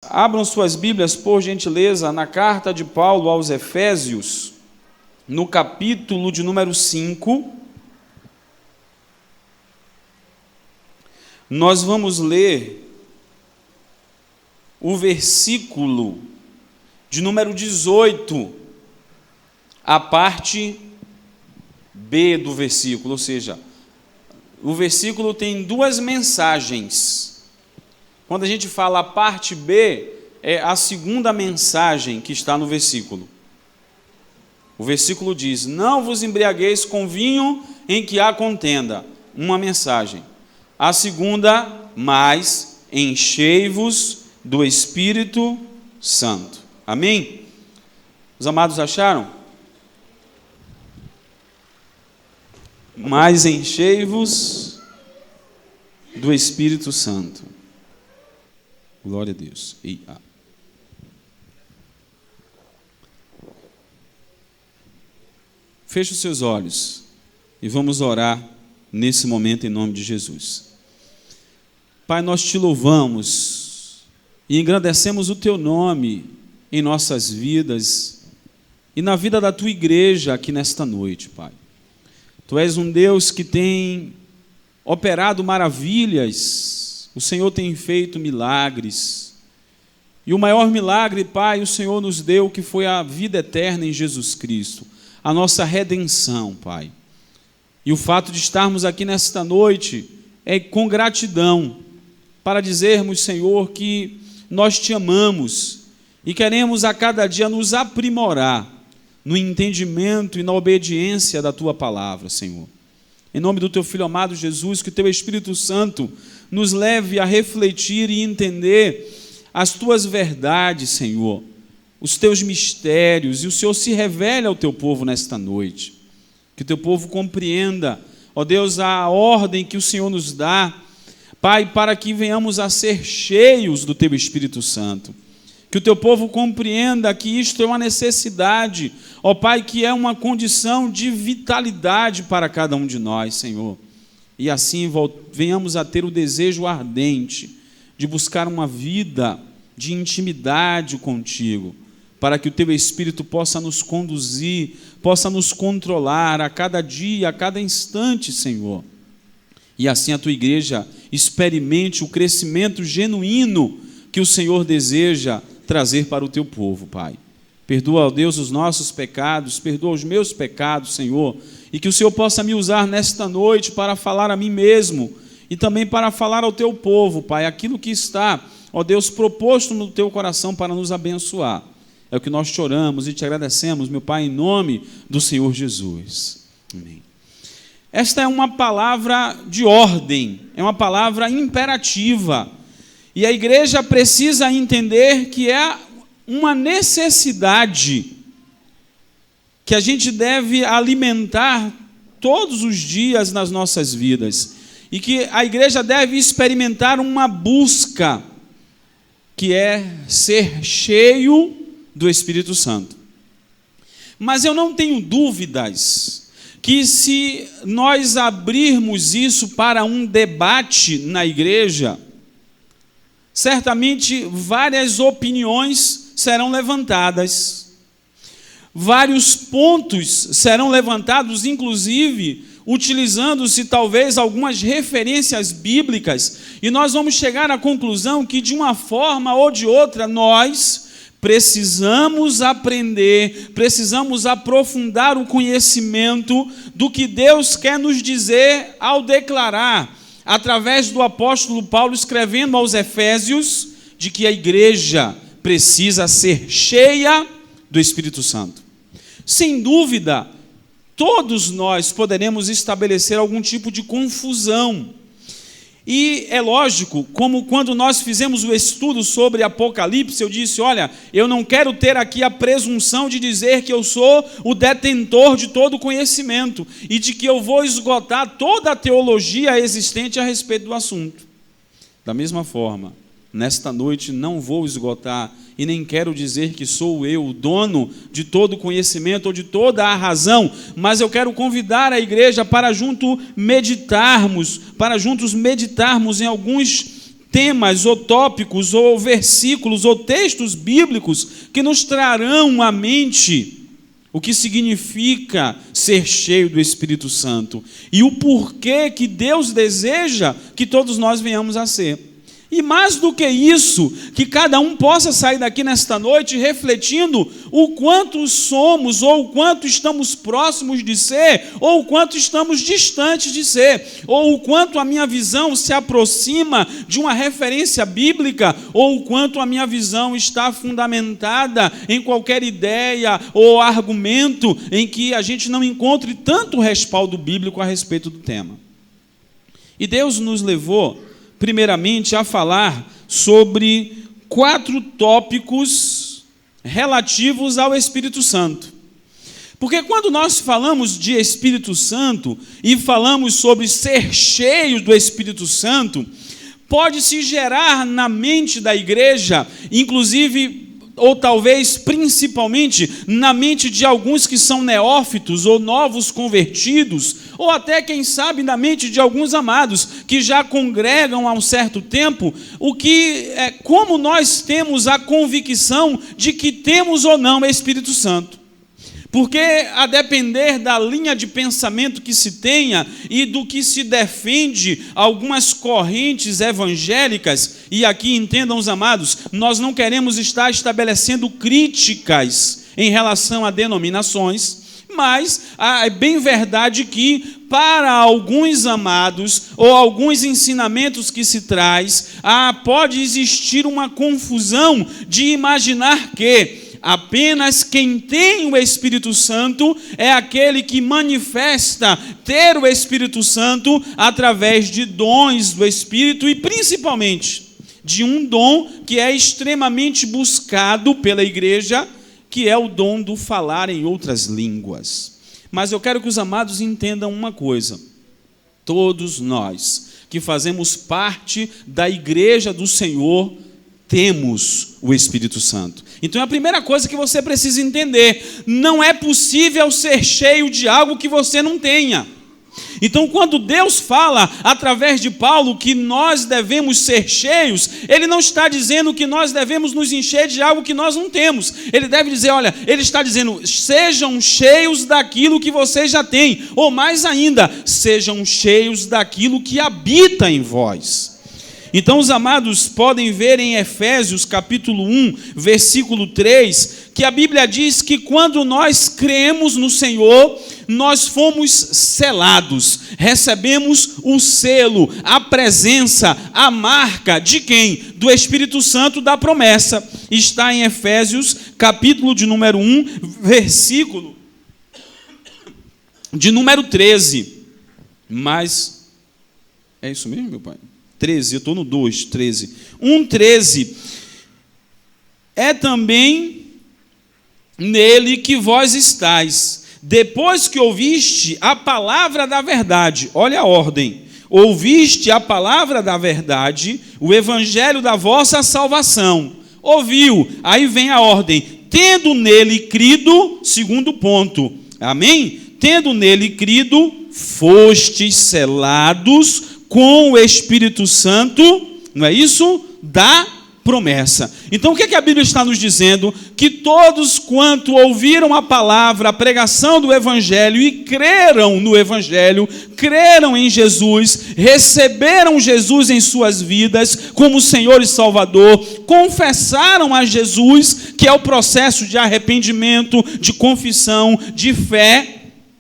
Abram suas Bíblias, por gentileza, na carta de Paulo aos Efésios, no capítulo de número 5. Nós vamos ler o versículo de número 18, a parte B do versículo, ou seja, o versículo tem duas mensagens. Quando a gente fala a parte B, é a segunda mensagem que está no versículo. O versículo diz: não vos embriagueis com vinho em que há contenda. Uma mensagem. A segunda: mas enchei-vos do Espírito Santo. Amém? Os amados acharam? Mas enchei-vos do Espírito Santo. Glória a Deus. Feche os seus olhos e vamos orar nesse momento em nome de Jesus. Pai, nós te louvamos e engrandecemos o teu nome em nossas vidas e na vida da tua igreja aqui nesta noite, Pai. Tu és um Deus que tem operado maravilhas. O Senhor tem feito milagres, e o maior milagre, Pai, o Senhor nos deu, que foi a vida eterna em Jesus Cristo, a nossa redenção, Pai. E o fato de estarmos aqui nesta noite é com gratidão, para dizermos, Senhor, que nós te amamos e queremos a cada dia nos aprimorar no entendimento e na obediência da tua palavra, Senhor. Em nome do teu Filho amado Jesus, que o teu Espírito Santo nos leve a refletir e entender as tuas verdades, Senhor, os teus mistérios, e o Senhor se revele ao teu povo nesta noite. Que o teu povo compreenda, ó Deus, a ordem que o Senhor nos dá, Pai, para que venhamos a ser cheios do teu Espírito Santo. Que o teu povo compreenda que isto é uma necessidade, ó Pai, que é uma condição de vitalidade para cada um de nós, Senhor. E assim venhamos a ter o desejo ardente de buscar uma vida de intimidade contigo, para que o teu Espírito possa nos conduzir, possa nos controlar a cada dia, a cada instante, Senhor. E assim a tua igreja experimente o crescimento genuíno que o Senhor deseja trazer para o teu povo, Pai. Perdoa, ó Deus, os nossos pecados, perdoa os meus pecados, Senhor, e que o Senhor possa me usar nesta noite para falar a mim mesmo e também para falar ao teu povo, Pai, aquilo que está, ó Deus, proposto no teu coração para nos abençoar. É o que nós te oramos e te agradecemos, meu Pai, em nome do Senhor Jesus. Amém. Esta é uma palavra de ordem, é uma palavra imperativa, e a igreja precisa entender que é uma necessidade que a gente deve alimentar todos os dias nas nossas vidas, e que a igreja deve experimentar uma busca, que é ser cheio do Espírito Santo. Mas eu não tenho dúvidas que, se nós abrirmos isso para um debate na igreja, certamente várias opiniões serão levantadas, vários pontos serão levantados, inclusive utilizando-se talvez algumas referências bíblicas, e nós vamos chegar à conclusão que, de uma forma ou de outra, nós precisamos aprender, precisamos aprofundar o conhecimento do que Deus quer nos dizer ao declarar, através do apóstolo Paulo escrevendo aos Efésios, de que a igreja precisa ser cheia do Espírito Santo. Sem dúvida, todos nós poderemos estabelecer algum tipo de confusão. E é lógico, como quando nós fizemos o estudo sobre Apocalipse, eu disse, olha, eu não quero ter aqui a presunção de dizer que eu sou o detentor de todo o conhecimento e de que eu vou esgotar toda a teologia existente a respeito do assunto. Da mesma forma, nesta noite não vou esgotar e nem quero dizer que sou eu o dono de todo o conhecimento ou de toda a razão, mas eu quero convidar a igreja para juntos meditarmos em alguns temas ou tópicos ou versículos ou textos bíblicos que nos trarão à mente o que significa ser cheio do Espírito Santo e o porquê que Deus deseja que todos nós venhamos a ser. E mais do que isso, que cada um possa sair daqui nesta noite refletindo o quanto somos, ou o quanto estamos próximos de ser, ou o quanto estamos distantes de ser, ou o quanto a minha visão se aproxima de uma referência bíblica, ou o quanto a minha visão está fundamentada em qualquer ideia ou argumento em que a gente não encontre tanto respaldo bíblico a respeito do tema. E Deus nos levou primeiramente a falar sobre 4 tópicos relativos ao Espírito Santo. Porque quando nós falamos de Espírito Santo e falamos sobre ser cheio do Espírito Santo, pode-se gerar na mente da igreja, inclusive, ou talvez principalmente na mente de alguns que são neófitos ou novos convertidos, ou até, quem sabe, na mente de alguns amados que já congregam há um certo tempo, como nós temos a convicção de que temos ou não o Espírito Santo. Porque, a depender da linha de pensamento que se tenha e do que se defende algumas correntes evangélicas, e aqui entendam os amados, nós não queremos estar estabelecendo críticas em relação a denominações, mas é bem verdade que, para alguns amados, ou alguns ensinamentos que se traz, pode existir uma confusão de imaginar que apenas quem tem o Espírito Santo é aquele que manifesta ter o Espírito Santo através de dons do Espírito e principalmente de um dom que é extremamente buscado pela igreja, que é o dom do falar em outras línguas. Mas eu quero que os amados entendam uma coisa: todos nós que fazemos parte da igreja do Senhor temos o Espírito Santo. Então a primeira coisa que você precisa entender: não é possível ser cheio de algo que você não tenha. Então, quando Deus fala através de Paulo que nós devemos ser cheios, Ele não está dizendo que nós devemos nos encher de algo que nós não temos. Ele deve dizer, Ele está dizendo, sejam cheios daquilo que vocês já têm, ou mais ainda, sejam cheios daquilo que habita em vós. Então os amados podem ver em Efésios capítulo 1, versículo 3, que a Bíblia diz que quando nós cremos no Senhor, nós fomos selados, recebemos o selo, a presença, a marca de quem? Do Espírito Santo da promessa. Está em Efésios capítulo de número 1, versículo de número 13. Mas, é isso mesmo, meu pai? 13, eu estou no 2, 13. 1,13. É também nele que vós estáis, depois que ouviste a palavra da verdade. Olha a ordem. Ouviste a palavra da verdade, o evangelho da vossa salvação. Ouviu, aí vem a ordem. Tendo nele crido, segundo ponto. Amém? Tendo nele crido, fostes selados com o Espírito Santo, não é isso? Da promessa. Então o que a Bíblia está nos dizendo? Que todos quanto ouviram a palavra, a pregação do Evangelho e creram no Evangelho, creram em Jesus, receberam Jesus em suas vidas como Senhor e Salvador, confessaram a Jesus, que é o processo de arrependimento, de confissão, de fé,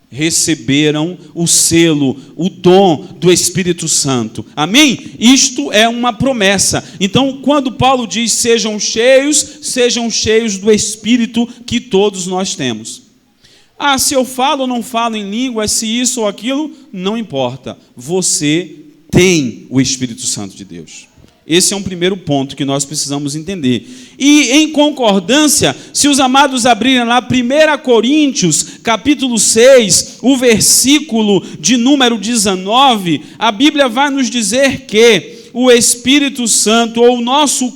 receberam o selo, o dom do Espírito Santo. Amém? Isto é uma promessa. Então, quando Paulo diz sejam cheios do Espírito que todos nós temos. Se eu falo ou não falo em línguas, se isso ou aquilo, não importa. Você tem o Espírito Santo de Deus. Esse é um primeiro ponto que nós precisamos entender. E em concordância, se os amados abrirem lá 1 Coríntios, capítulo 6, o versículo de número 19, a Bíblia vai nos dizer que o Espírito Santo, ou o nosso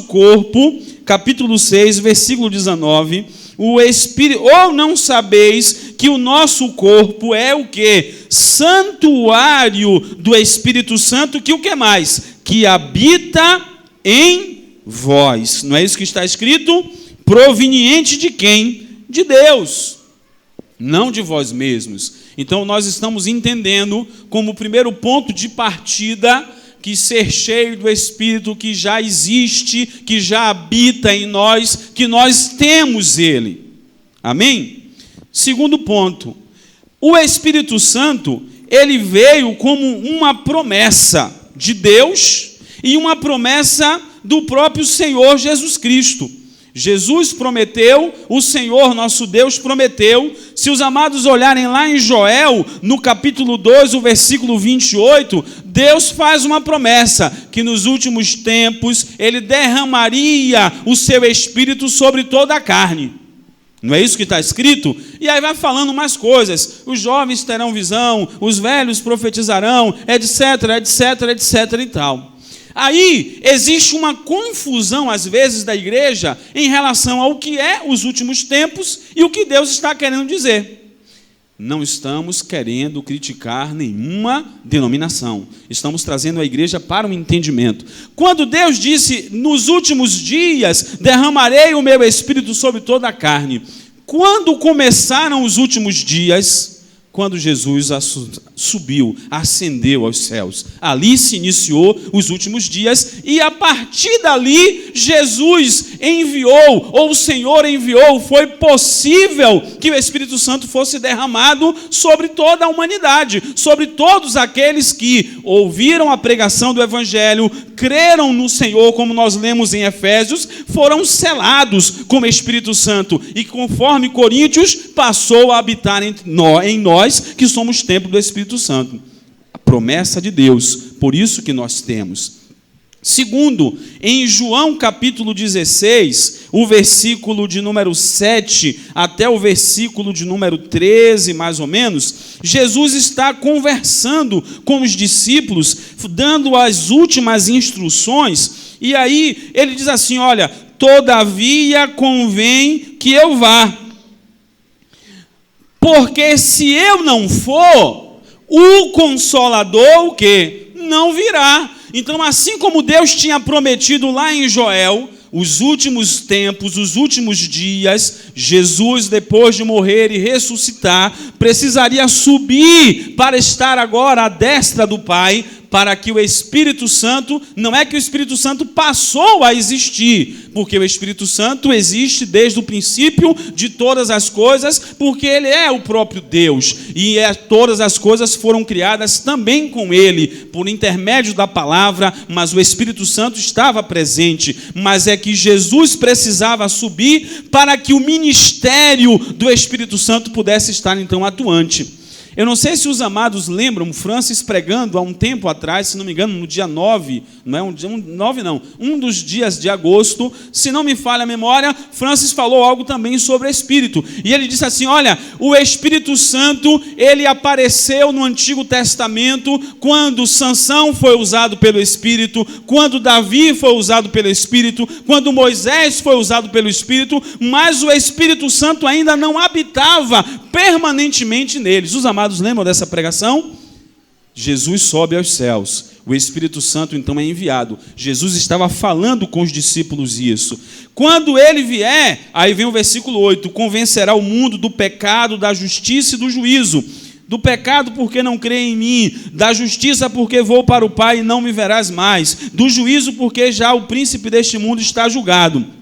corpo, capítulo 6, versículo 19, o Espírito, ou não sabeis que o nosso corpo é o quê? Santuário do Espírito Santo, que o que mais? Que habita em vós. Não é isso que está escrito? Proveniente de quem? De Deus, não de vós mesmos. Então nós estamos entendendo como primeiro ponto de partida que ser cheio do Espírito que já existe, que já habita em nós, que nós temos Ele. Amém? Segundo ponto, o Espírito Santo, ele veio como uma promessa de Deus e uma promessa do próprio Senhor Jesus Cristo. Jesus prometeu, o Senhor nosso Deus prometeu. Se os amados olharem lá em Joel, no capítulo 2, o versículo 28, Deus faz uma promessa, que nos últimos tempos Ele derramaria o seu Espírito sobre toda a carne. Não é isso que está escrito? E aí vai falando mais coisas. Os jovens terão visão, os velhos profetizarão, etc, etc, etc e tal. Aí existe uma confusão, às vezes, da igreja em relação ao que é os últimos tempos e o que Deus está querendo dizer. Não estamos querendo criticar nenhuma denominação. Estamos trazendo a igreja para o entendimento. Quando Deus disse, nos últimos dias derramarei o meu Espírito sobre toda a carne. Quando começaram os últimos dias? Quando Jesus subiu, ascendeu aos céus. Ali se iniciou os últimos dias e a partir dali Jesus enviou, ou o Senhor enviou, foi possível que o Espírito Santo fosse derramado sobre toda a humanidade, sobre todos aqueles que ouviram a pregação do Evangelho, creram no Senhor, como nós lemos em Efésios, foram selados com o Espírito Santo e conforme Coríntios passou a habitar em nós, que somos templo do Espírito Santo. A promessa de Deus, por isso que nós temos. Segundo, em João capítulo 16, o versículo de número 7 até o versículo de número 13, mais ou menos, Jesus está conversando com os discípulos, dando as últimas instruções, e aí ele diz assim, olha, todavia convém que eu vá, porque se eu não for, o Consolador, o quê? Não virá. Então, assim como Deus tinha prometido lá em Joel, os últimos tempos, os últimos dias, Jesus, depois de morrer e ressuscitar, precisaria subir para estar agora à destra do Pai, para que o Espírito Santo, não é que o Espírito Santo passou a existir, porque o Espírito Santo existe desde o princípio de todas as coisas, porque Ele é o próprio Deus, e todas as coisas foram criadas também com Ele, por intermédio da palavra, mas o Espírito Santo estava presente, mas é que Jesus precisava subir para que o ministério do Espírito Santo pudesse estar então atuante. Eu não sei se os amados lembram, Francis pregando há um tempo atrás, se não me engano, no dia 9, não é um dos dias de agosto, se não me falha a memória, Francis falou algo também sobre Espírito. E ele disse assim, olha, o Espírito Santo, ele apareceu no Antigo Testamento, quando Sansão foi usado pelo Espírito, quando Davi foi usado pelo Espírito, quando Moisés foi usado pelo Espírito, mas o Espírito Santo ainda não habitava permanentemente neles. Os amados lembram dessa pregação? Jesus sobe aos céus, o Espírito Santo então é enviado. Jesus estava falando com os discípulos isso. Quando ele vier, aí vem o versículo 8, convencerá o mundo do pecado, da justiça e do juízo. Do pecado porque não crê em mim, da justiça porque vou para o Pai e não me verás mais, do juízo porque já o príncipe deste mundo está julgado.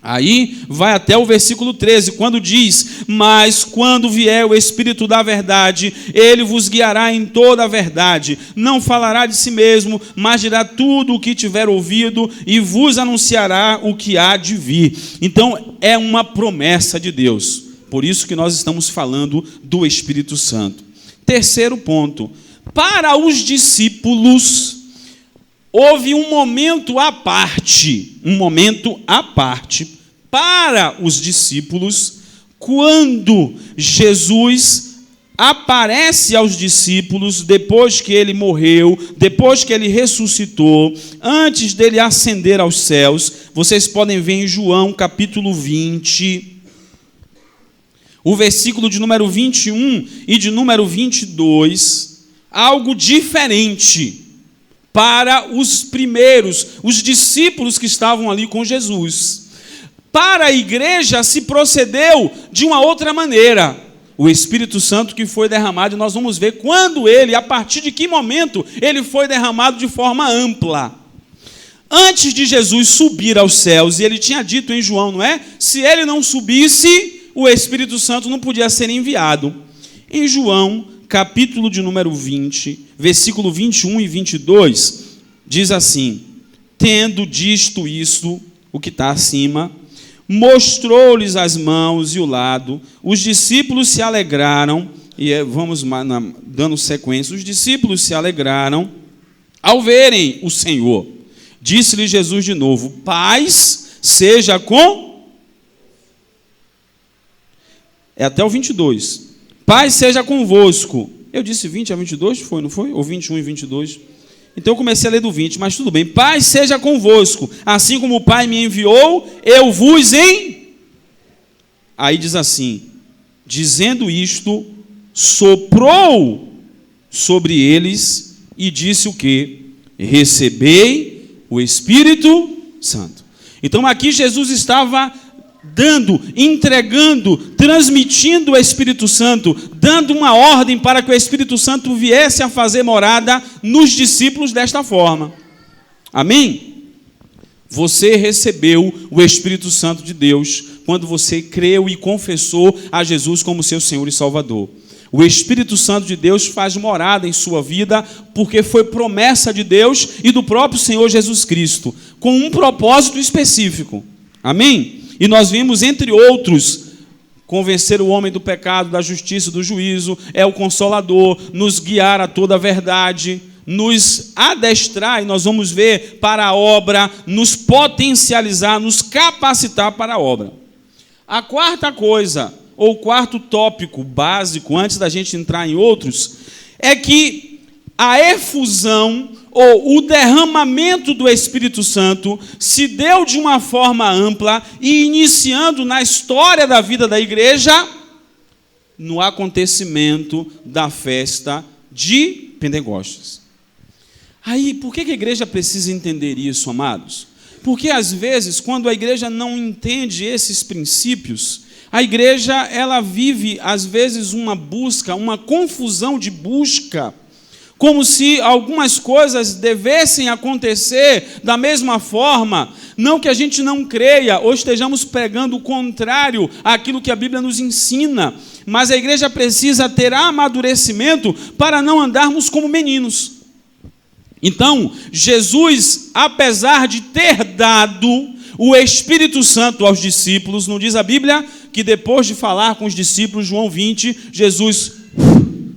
Aí vai até o versículo 13, quando diz, mas quando vier o Espírito da verdade, ele vos guiará em toda a verdade, não falará de si mesmo, mas dirá tudo o que tiver ouvido e vos anunciará o que há de vir. Então é uma promessa de Deus, por isso que nós estamos falando do Espírito Santo. Terceiro ponto, para os discípulos, houve um momento à parte para os discípulos, quando Jesus aparece aos discípulos, depois que ele morreu, depois que ele ressuscitou, antes dele ascender aos céus. Vocês podem ver em João capítulo 20, o versículo de número 21 e de número 22, algo diferente para os primeiros, os discípulos que estavam ali com Jesus. Para a igreja se procedeu de uma outra maneira. O Espírito Santo que foi derramado, e nós vamos ver quando ele, a partir de que momento ele foi derramado de forma ampla. Antes de Jesus subir aos céus, e ele tinha dito em João, não é? Se ele não subisse, o Espírito Santo não podia ser enviado. Em João, capítulo de número 20, versículo 21 e 22, diz assim: tendo disto isso, o que está acima, mostrou-lhes as mãos e o lado, os discípulos se alegraram, e vamos dando sequência, os discípulos se alegraram ao verem o Senhor. Disse-lhe Jesus de novo: paz seja com... É até o 22. Paz seja convosco. Eu disse 20 a 22, foi, não foi? Ou 21 e 22? Então eu comecei a ler do 20, mas tudo bem. Paz seja convosco. Assim como o Pai me enviou, eu vos Aí diz assim: dizendo isto, soprou sobre eles e disse o quê? Recebei o Espírito Santo. Então aqui Jesus estava dando, entregando, transmitindo o Espírito Santo, dando uma ordem para que o Espírito Santo viesse a fazer morada nos discípulos desta forma. Amém? Você recebeu o Espírito Santo de Deus quando você creu e confessou a Jesus como seu Senhor e Salvador. O Espírito Santo de Deus faz morada em sua vida, porque foi promessa de Deus e do próprio Senhor Jesus Cristo, com um propósito específico. Amém? E nós vimos, entre outros, convencer o homem do pecado, da justiça, do juízo, é o Consolador, nos guiar a toda a verdade, nos adestrar, e nós vamos ver, para a obra, nos potencializar, nos capacitar para a obra. A quarta coisa, ou quarto tópico básico, antes da gente entrar em outros, é que a efusão ou o derramamento do Espírito Santo se deu de uma forma ampla e iniciando na história da vida da igreja no acontecimento da festa de Pentecostes. Aí, por que a igreja precisa entender isso, amados? Porque às vezes, quando a igreja não entende esses princípios, a igreja ela vive às vezes uma busca, uma confusão de busca, como se algumas coisas devessem acontecer da mesma forma, não que a gente não creia ou estejamos pregando o contrário àquilo que a Bíblia nos ensina, mas a igreja precisa ter amadurecimento para não andarmos como meninos. Então, Jesus, apesar de ter dado o Espírito Santo aos discípulos, não diz a Bíblia que depois de falar com os discípulos, João 20, Jesus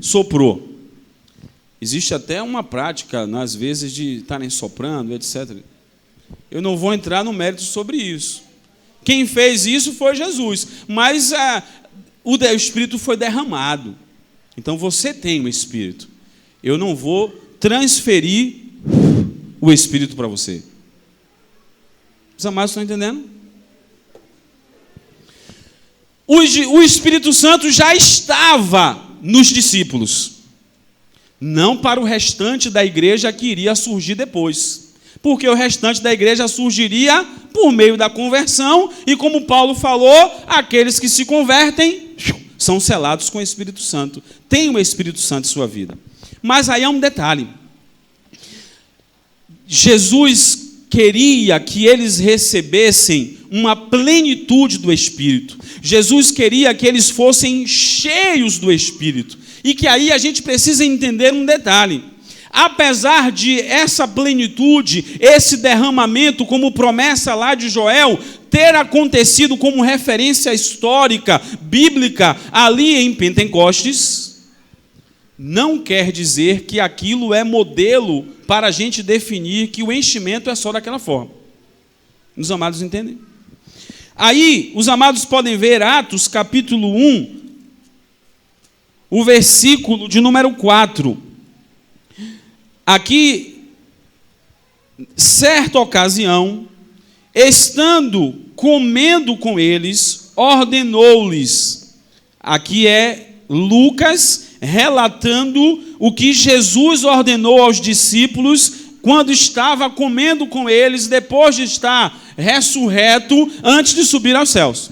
soprou. Existe até uma prática, às vezes, de estarem soprando, etc. Eu não vou entrar no mérito sobre isso. Quem fez isso foi Jesus, mas o Espírito foi derramado. Então você tem o Espírito. Eu não vou transferir o Espírito para você. Os amados estão entendendo? O Espírito Santo já estava nos discípulos. Não para o restante da igreja que iria surgir depois. Porque o restante da igreja surgiria por meio da conversão, e como Paulo falou, aqueles que se convertem são selados com o Espírito Santo. Tem o Espírito Santo em sua vida. Mas aí há um detalhe. Jesus queria que eles recebessem uma plenitude do Espírito. Jesus queria que eles fossem cheios do Espírito. E que aí a gente precisa entender um detalhe. Apesar de essa plenitude, esse derramamento, como promessa lá de Joel, ter acontecido como referência histórica, bíblica, ali em Pentecostes, não quer dizer que aquilo é modelo para a gente definir que o enchimento é só daquela forma. Os amados entendem? Aí, os amados podem ver Atos, capítulo 1, o versículo de número 4. Aqui, certa ocasião, estando comendo com eles, ordenou-lhes. Aqui é Lucas relatando o que Jesus ordenou aos discípulos quando estava comendo com eles, depois de estar ressurreto, antes de subir aos céus.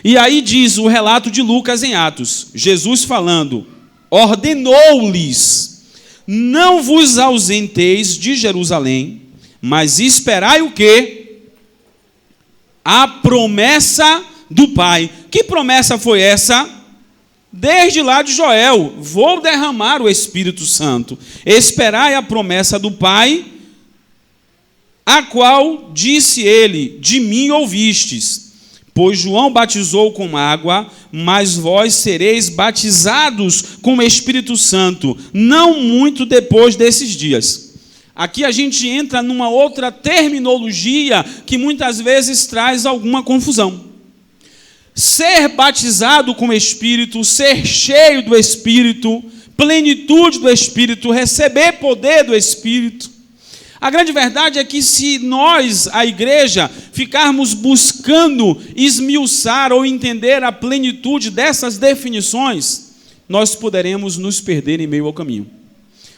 E aí diz o relato de Lucas em Atos, Jesus falando, ordenou-lhes, não vos ausenteis de Jerusalém, mas esperai o quê? A promessa do Pai. Que promessa foi essa? Desde lá de Joel, vou derramar o Espírito Santo. Esperai a promessa do Pai, a qual disse ele, de mim ouvistes. Pois João batizou com água, mas vós sereis batizados com o Espírito Santo, não muito depois desses dias. Aqui a gente entra numa outra terminologia que muitas vezes traz alguma confusão. Ser batizado com o Espírito, ser cheio do Espírito, plenitude do Espírito, receber poder do Espírito. A grande verdade é que se nós, a igreja, ficarmos buscando esmiuçar ou entender a plenitude dessas definições, nós poderemos nos perder em meio ao caminho.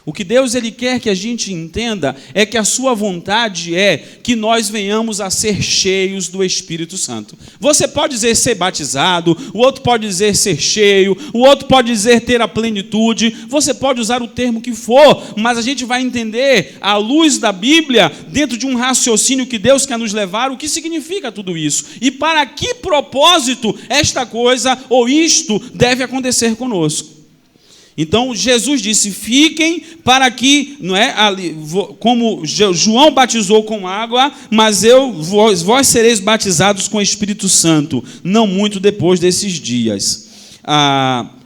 O que Deus ele quer que a gente entenda é que a sua vontade é que nós venhamos a ser cheios do Espírito Santo. Você pode dizer ser batizado, o outro pode dizer ser cheio, o outro pode dizer ter a plenitude, você pode usar o termo que for, mas a gente vai entender, à luz da Bíblia, dentro de um raciocínio que Deus quer nos levar, o que significa tudo isso. E para que propósito esta coisa ou isto deve acontecer conosco. Então, Jesus disse, fiquem para que, não é, como João batizou com água, mas vós sereis batizados com o Espírito Santo, não muito depois desses dias.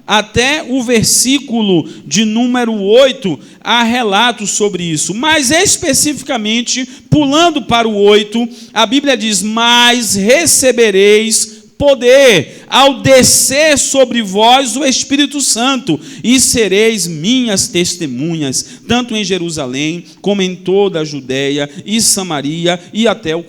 Até o versículo de número 8, há relatos sobre isso. Mas especificamente, pulando para o 8, a Bíblia diz, mas recebereis poder ao descer sobre vós o Espírito Santo, e sereis minhas testemunhas, tanto em Jerusalém, como em toda a Judéia e Samaria, e até os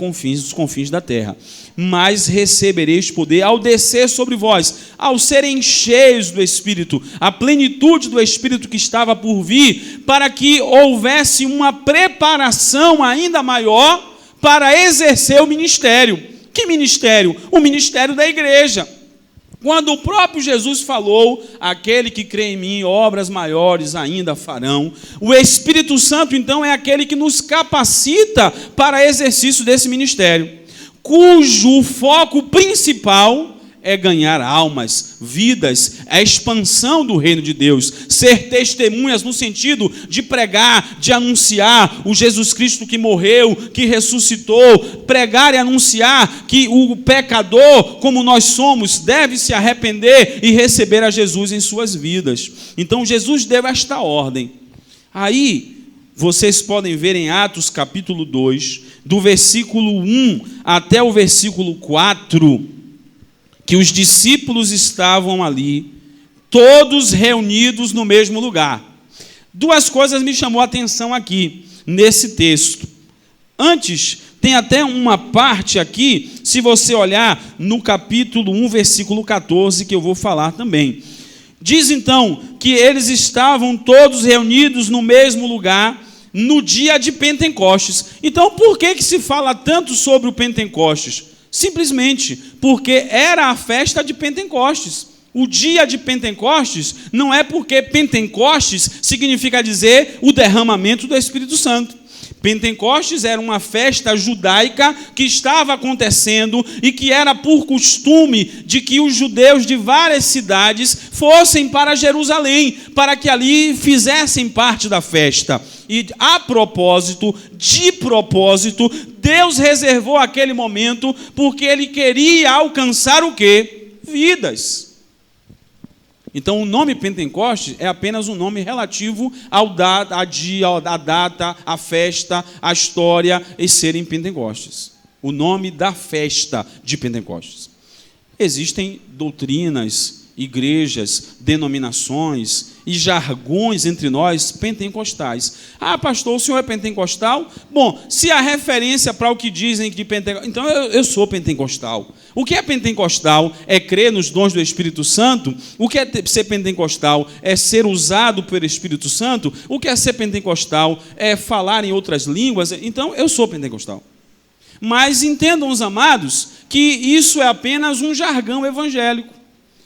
confins da terra. Mas recebereis poder ao descer sobre vós, ao serem cheios do Espírito, a plenitude do Espírito que estava por vir, para que houvesse uma preparação ainda maior para exercer o ministério. Que ministério? O ministério da igreja. Quando o próprio Jesus falou, aquele que crê em mim, obras maiores ainda farão. O Espírito Santo, então, é aquele que nos capacita para exercício desse ministério, cujo foco principal é ganhar almas, vidas, a expansão do reino de Deus, ser testemunhas no sentido de pregar, de anunciar o Jesus Cristo que morreu, que ressuscitou, pregar e anunciar que o pecador, como nós somos, deve se arrepender e receber a Jesus em suas vidas. Então Jesus deu esta ordem. Aí, vocês podem ver em Atos capítulo 2, do versículo 1 até o versículo 4, que os discípulos estavam ali, todos reunidos no mesmo lugar. Duas coisas me chamou a atenção aqui, nesse texto. Antes, tem até uma parte aqui, se você olhar no capítulo 1, versículo 14, que eu vou falar também. Diz então que eles estavam todos reunidos no mesmo lugar, no dia de Pentecostes. Então, por que se fala tanto sobre o Pentecostes? Simplesmente porque era a festa de Pentecostes. O dia de Pentecostes não é porque Pentecostes significa dizer o derramamento do Espírito Santo. Pentecostes era uma festa judaica que estava acontecendo e que era por costume de que os judeus de várias cidades fossem para Jerusalém, para que ali fizessem parte da festa. E a propósito, de propósito, Deus reservou aquele momento porque Ele queria alcançar o quê? Vidas. Então, o nome Pentecostes é apenas um nome relativo ao dia, à data, à festa, à história e serem Pentecostes. O nome da festa de Pentecostes. Existem doutrinas igrejas, denominações e jargões entre nós pentecostais. Ah, pastor, o senhor é pentecostal? Bom, se a referência para o que dizem de pentecostal... Então eu sou pentecostal. O que é pentecostal é crer nos dons do Espírito Santo. O que é ser pentecostal é ser usado pelo Espírito Santo. O que é ser pentecostal é falar em outras línguas. Então eu sou pentecostal. Mas entendam os amados que isso é apenas um jargão evangélico,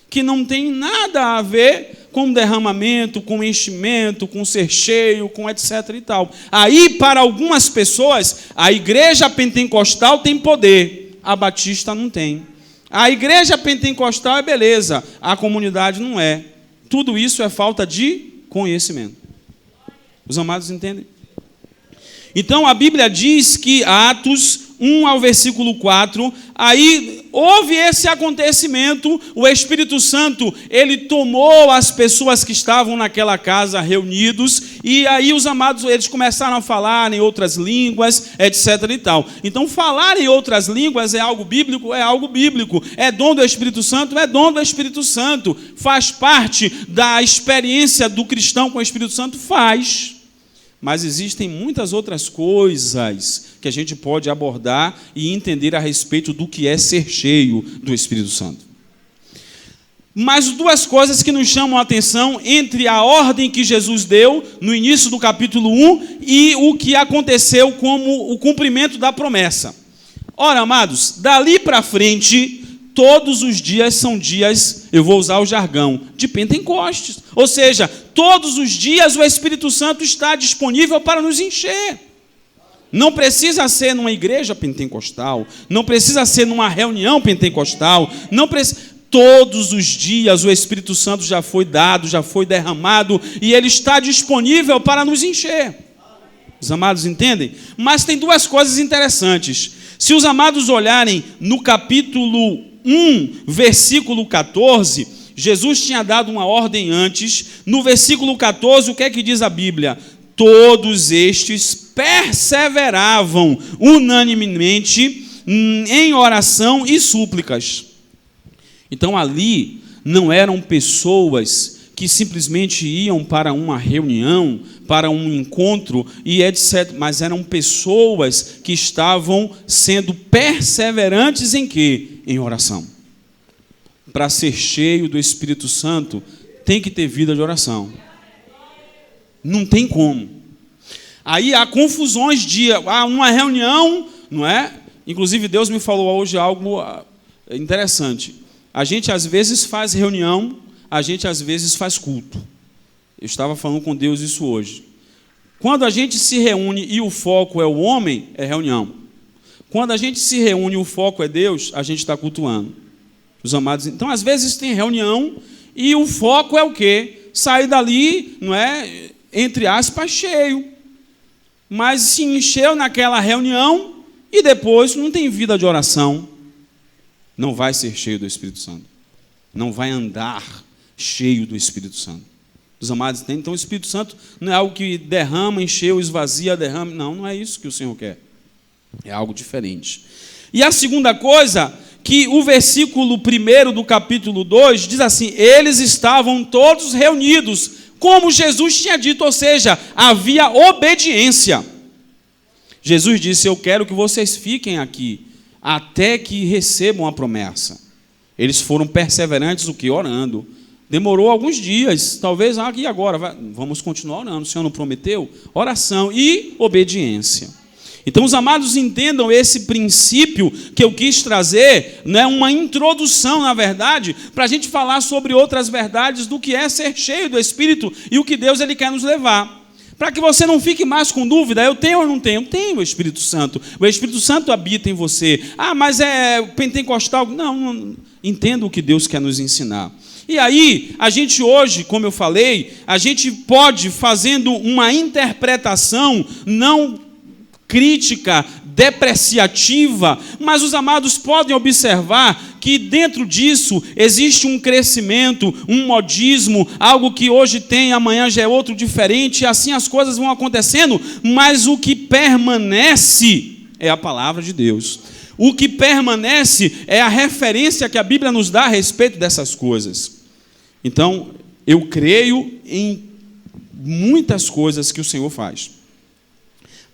que não tem nada a ver com derramamento, com enchimento, com ser cheio, com etc. e tal. Aí, para algumas pessoas, a igreja pentecostal tem poder, a batista não tem. A igreja pentecostal é beleza, a comunidade não é. Tudo isso é falta de conhecimento. Os amados entendem? Então, a Bíblia diz que Atos 1 ao versículo 4, aí houve esse acontecimento, o Espírito Santo, ele tomou as pessoas que estavam naquela casa reunidos, e aí os amados, eles começaram a falar em outras línguas, etc. e tal. Então, falar em outras línguas é algo bíblico? É algo bíblico. É dom do Espírito Santo? É dom do Espírito Santo. Faz parte da experiência do cristão com o Espírito Santo? Faz. Mas existem muitas outras coisas que a gente pode abordar e entender a respeito do que é ser cheio do Espírito Santo. Mas duas coisas que nos chamam a atenção entre a ordem que Jesus deu no início do capítulo 1 e o que aconteceu como o cumprimento da promessa. Ora, amados, dali para frente, todos os dias são dias, eu vou usar o jargão, de Pentecostes. Ou seja, todos os dias o Espírito Santo está disponível para nos encher. Não precisa ser numa igreja pentecostal, não precisa ser numa reunião pentecostal, todos os dias o Espírito Santo já foi dado, já foi derramado, e ele está disponível para nos encher. Os amados entendem? Mas tem duas coisas interessantes. Se os amados olharem no capítulo 1, versículo 14, Jesus tinha dado uma ordem antes. No versículo 14, o que é que diz a Bíblia? Todos estes perseveravam unanimemente em oração e súplicas. Então ali não eram pessoas que simplesmente iam para uma reunião, para um encontro e etc., mas eram pessoas que estavam sendo perseverantes em quê? Em oração. Para ser cheio do Espírito Santo, tem que ter vida de oração. Não tem como. Aí há confusões de uma reunião, não é? Inclusive Deus me falou hoje algo interessante. A gente às vezes faz reunião, a gente às vezes faz culto. Eu estava falando com Deus isso hoje. Quando a gente se reúne e o foco é o homem, é reunião. Quando a gente se reúne e o foco é Deus, a gente está cultuando. Os amados. Então, às vezes tem reunião e o foco é o quê? Sair dali, não é, entre aspas, cheio. Mas se encheu naquela reunião e depois não tem vida de oração. Não vai ser cheio do Espírito Santo. Não vai andar cheio do Espírito Santo. Os amados entendem? Então o Espírito Santo não é algo que derrama, encheu, esvazia, derrama. Não, não é isso que o Senhor quer. É algo diferente. E a segunda coisa, que o versículo 1 do capítulo 2 diz assim: eles estavam todos reunidos, como Jesus tinha dito, ou seja, havia obediência. Jesus disse: eu quero que vocês fiquem aqui, até que recebam a promessa. Eles foram perseverantes, o que? Orando. Demorou alguns dias, talvez aqui agora, vamos continuar orando, o Senhor não prometeu? Oração e obediência. Então os amados entendam esse princípio que eu quis trazer, né, uma introdução, na verdade, para a gente falar sobre outras verdades do que é ser cheio do Espírito e o que Deus ele quer nos levar. Para que você não fique mais com dúvida, eu tenho ou não tenho? Eu tenho o Espírito Santo. O Espírito Santo habita em você. Ah, mas é pentecostal? Não, entenda o que Deus quer nos ensinar. E aí, a gente hoje, como eu falei, a gente pode, fazendo uma interpretação não crítica, depreciativa, mas os amados podem observar que dentro disso existe um crescimento, um modismo, algo que hoje tem, amanhã já é outro diferente, e assim as coisas vão acontecendo, mas o que permanece é a palavra de Deus. O que permanece é a referência que a Bíblia nos dá a respeito dessas coisas. Então, eu creio em muitas coisas que o Senhor faz.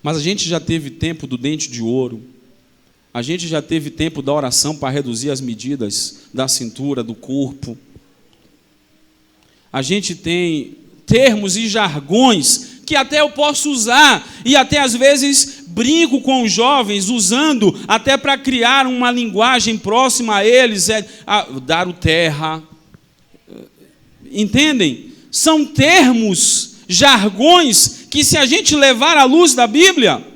Mas a gente já teve tempo do dente de ouro, a gente já teve tempo da oração para reduzir as medidas da cintura, do corpo. A gente tem termos e jargões que até eu posso usar, e até às vezes brinco com os jovens, usando até para criar uma linguagem próxima a eles, dar o terra. Entendem? São termos, jargões, que se a gente levar à luz da Bíblia,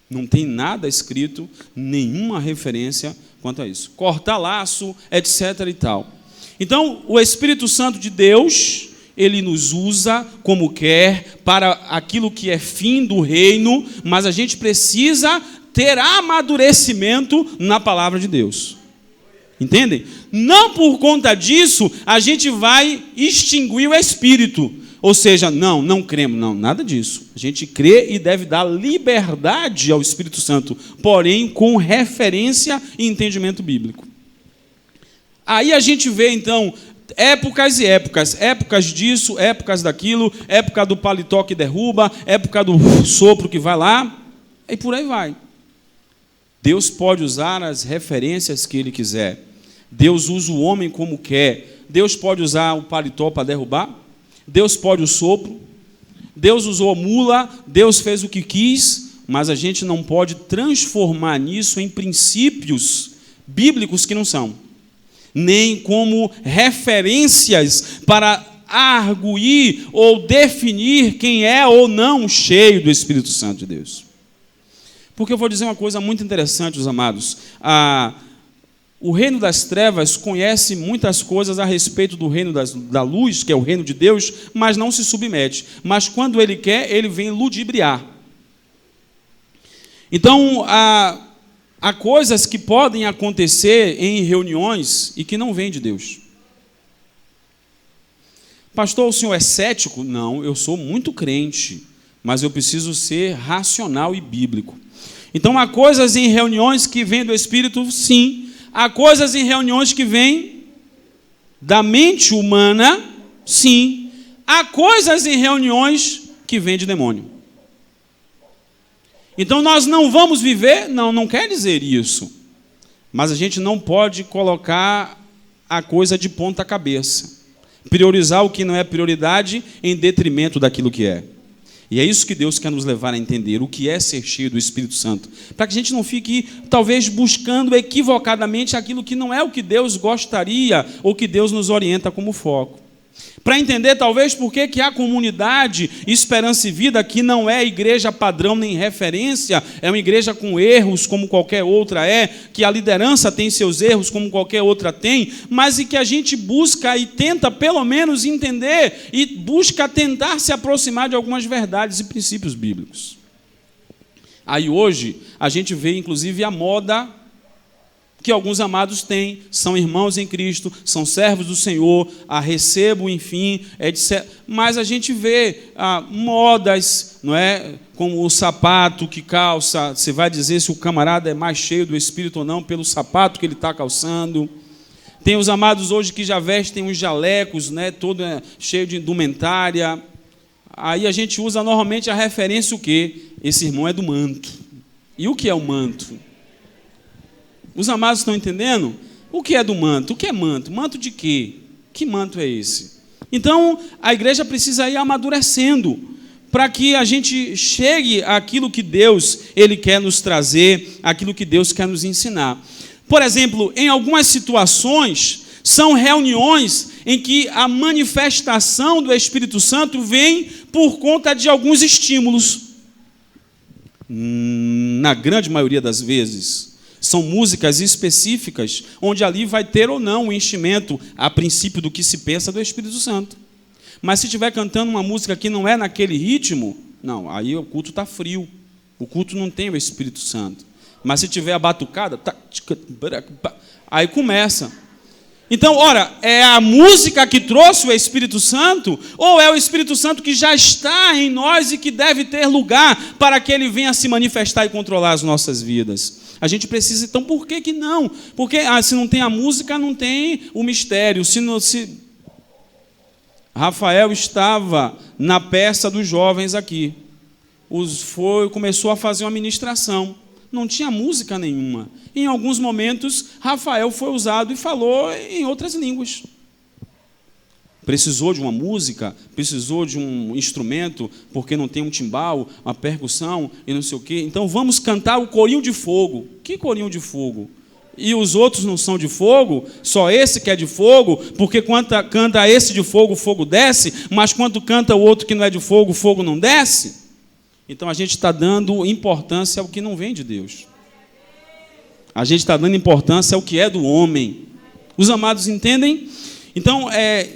não tem nada escrito, nenhuma referência quanto a isso. Cortar laço, etc. e tal. Então, o Espírito Santo de Deus, ele nos usa como quer, para aquilo que é fim do reino, mas a gente precisa ter amadurecimento na palavra de Deus. Entendem? Não por conta disso, a gente vai extinguir o Espírito. Ou seja, não cremos, não, nada disso. A gente crê e deve dar liberdade ao Espírito Santo, porém com referência e entendimento bíblico. Aí a gente vê, então, épocas e épocas, épocas disso, épocas daquilo, época do paletó que derruba, época do sopro que vai lá, e por aí vai. Deus pode usar as referências que Ele quiser. Deus usa o homem como quer. Deus pode usar o paletó para derrubar. Deus pode o sopro. Deus usou a mula. Deus fez o que quis. Mas a gente não pode transformar nisso em princípios bíblicos que não são. Nem como referências para arguir ou definir quem é ou não cheio do Espírito Santo de Deus. Porque eu vou dizer uma coisa muito interessante, os amados. O reino das trevas conhece muitas coisas a respeito do reino da luz, que é o reino de Deus, mas não se submete. Mas quando ele quer, ele vem ludibriar. Então, há coisas que podem acontecer em reuniões e que não vêm de Deus. Pastor, o senhor é cético? Não, eu sou muito crente, mas eu preciso ser racional e bíblico. Então, há coisas em reuniões que vêm do Espírito, sim. Há coisas em reuniões que vêm da mente humana, sim. Há coisas em reuniões que vêm de demônio. Então, nós não vamos viver? Não quer dizer isso. Mas a gente não pode colocar a coisa de ponta cabeça. Priorizar o que não é prioridade em detrimento daquilo que é. E é isso que Deus quer nos levar a entender, o que é ser cheio do Espírito Santo. Para que a gente não fique, talvez, buscando equivocadamente aquilo que não é o que Deus gostaria ou que Deus nos orienta como foco. Para entender, talvez, por que a comunidade Esperança e Vida, que não é igreja padrão nem referência, é uma igreja com erros como qualquer outra que a liderança tem seus erros como qualquer outra tem, mas e que a gente busca e tenta, pelo menos, entender e busca tentar se aproximar de algumas verdades e princípios bíblicos. Aí hoje, a gente vê, inclusive, a moda que alguns amados têm, são irmãos em Cristo, são servos do Senhor, recebo, enfim, etc. Mas a gente vê modas, não é? Como o sapato que calça, você vai dizer se o camarada é mais cheio do Espírito ou não, pelo sapato que ele está calçando. Tem os amados hoje que já vestem uns jalecos, né? Todo cheio de indumentária. Aí a gente usa normalmente a referência o quê? Esse irmão é do manto. E o que é o manto? Os amados estão entendendo? O que é do manto? O que é manto? Manto de quê? Que manto é esse? Então, a igreja precisa ir amadurecendo para que a gente chegue àquilo que Deus ele quer nos trazer, aquilo que Deus quer nos ensinar. Por exemplo, em algumas situações, são reuniões em que a manifestação do Espírito Santo vem por conta de alguns estímulos. Na grande maioria das vezes, são músicas específicas, onde ali vai ter ou não o enchimento, a princípio do que se pensa do Espírito Santo. Mas se estiver cantando uma música que não é naquele ritmo, não, aí o culto está frio. O culto não tem o Espírito Santo. Mas se tiver a batucada, aí começa. Então, ora, é a música que trouxe o Espírito Santo, ou é o Espírito Santo que já está em nós e que deve ter lugar para que ele venha se manifestar e controlar as nossas vidas? A gente precisa, então, por que não? Porque se não tem a música, não tem o mistério. Rafael estava na peça dos jovens aqui. Começou a fazer uma ministração. Não tinha música nenhuma. Em alguns momentos, Rafael foi usado e falou em outras línguas. Precisou de uma música, precisou de um instrumento, porque não tem um timbal, uma percussão e não sei o quê. Então vamos cantar o corinho de fogo. Que corinho de fogo? E os outros não são de fogo, só esse que é de fogo, porque quando canta esse de fogo, o fogo desce, mas quando canta o outro que não é de fogo, o fogo não desce. Então a gente está dando importância ao que não vem de Deus. A gente está dando importância ao que é do homem. Os amados entendem? Então,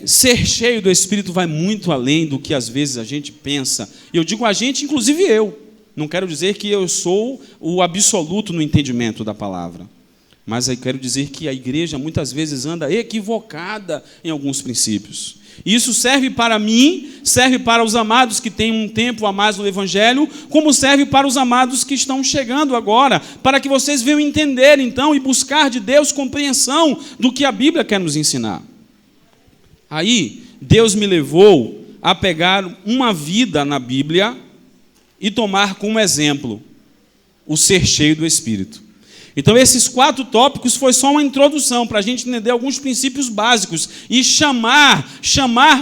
ser cheio do Espírito vai muito além do que às vezes a gente pensa. Eu digo a gente, inclusive eu. Não quero dizer que eu sou o absoluto no entendimento da palavra. Mas eu quero dizer que a igreja muitas vezes anda equivocada em alguns princípios. Isso serve para mim, serve para os amados que têm um tempo a mais no Evangelho, como serve para os amados que estão chegando agora, para que vocês venham entender, então, e buscar de Deus compreensão do que a Bíblia quer nos ensinar. Aí, Deus me levou a pegar uma vida na Bíblia e tomar como exemplo o ser cheio do Espírito. Então, esses 4 tópicos foi só uma introdução para a gente entender alguns princípios básicos e chamar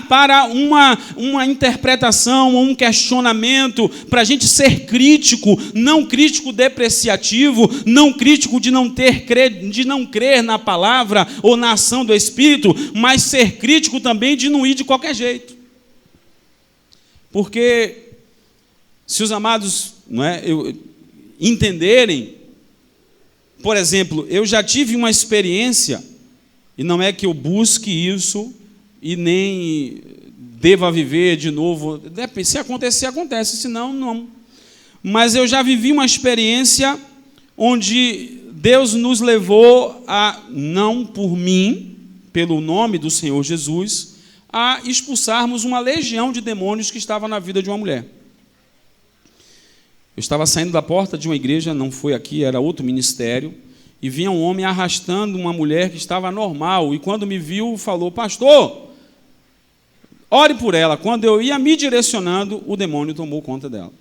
para uma interpretação, um questionamento, para a gente ser crítico, não crítico depreciativo, não crítico de não crer na palavra ou na ação do Espírito, mas ser crítico também de não ir de qualquer jeito. Porque se os amados entenderem, por exemplo, eu já tive uma experiência, e não é que eu busque isso e nem deva viver de novo. Se acontecer, acontece, senão, não. Mas eu já vivi uma experiência onde Deus nos levou a, não por mim, pelo nome do Senhor Jesus, a expulsarmos uma legião de demônios que estava na vida de uma mulher. Eu estava saindo da porta de uma igreja, não foi aqui, era outro ministério, e vinha um homem arrastando uma mulher que estava normal, e quando me viu, falou: pastor, ore por ela. Quando eu ia me direcionando, o demônio tomou conta dela.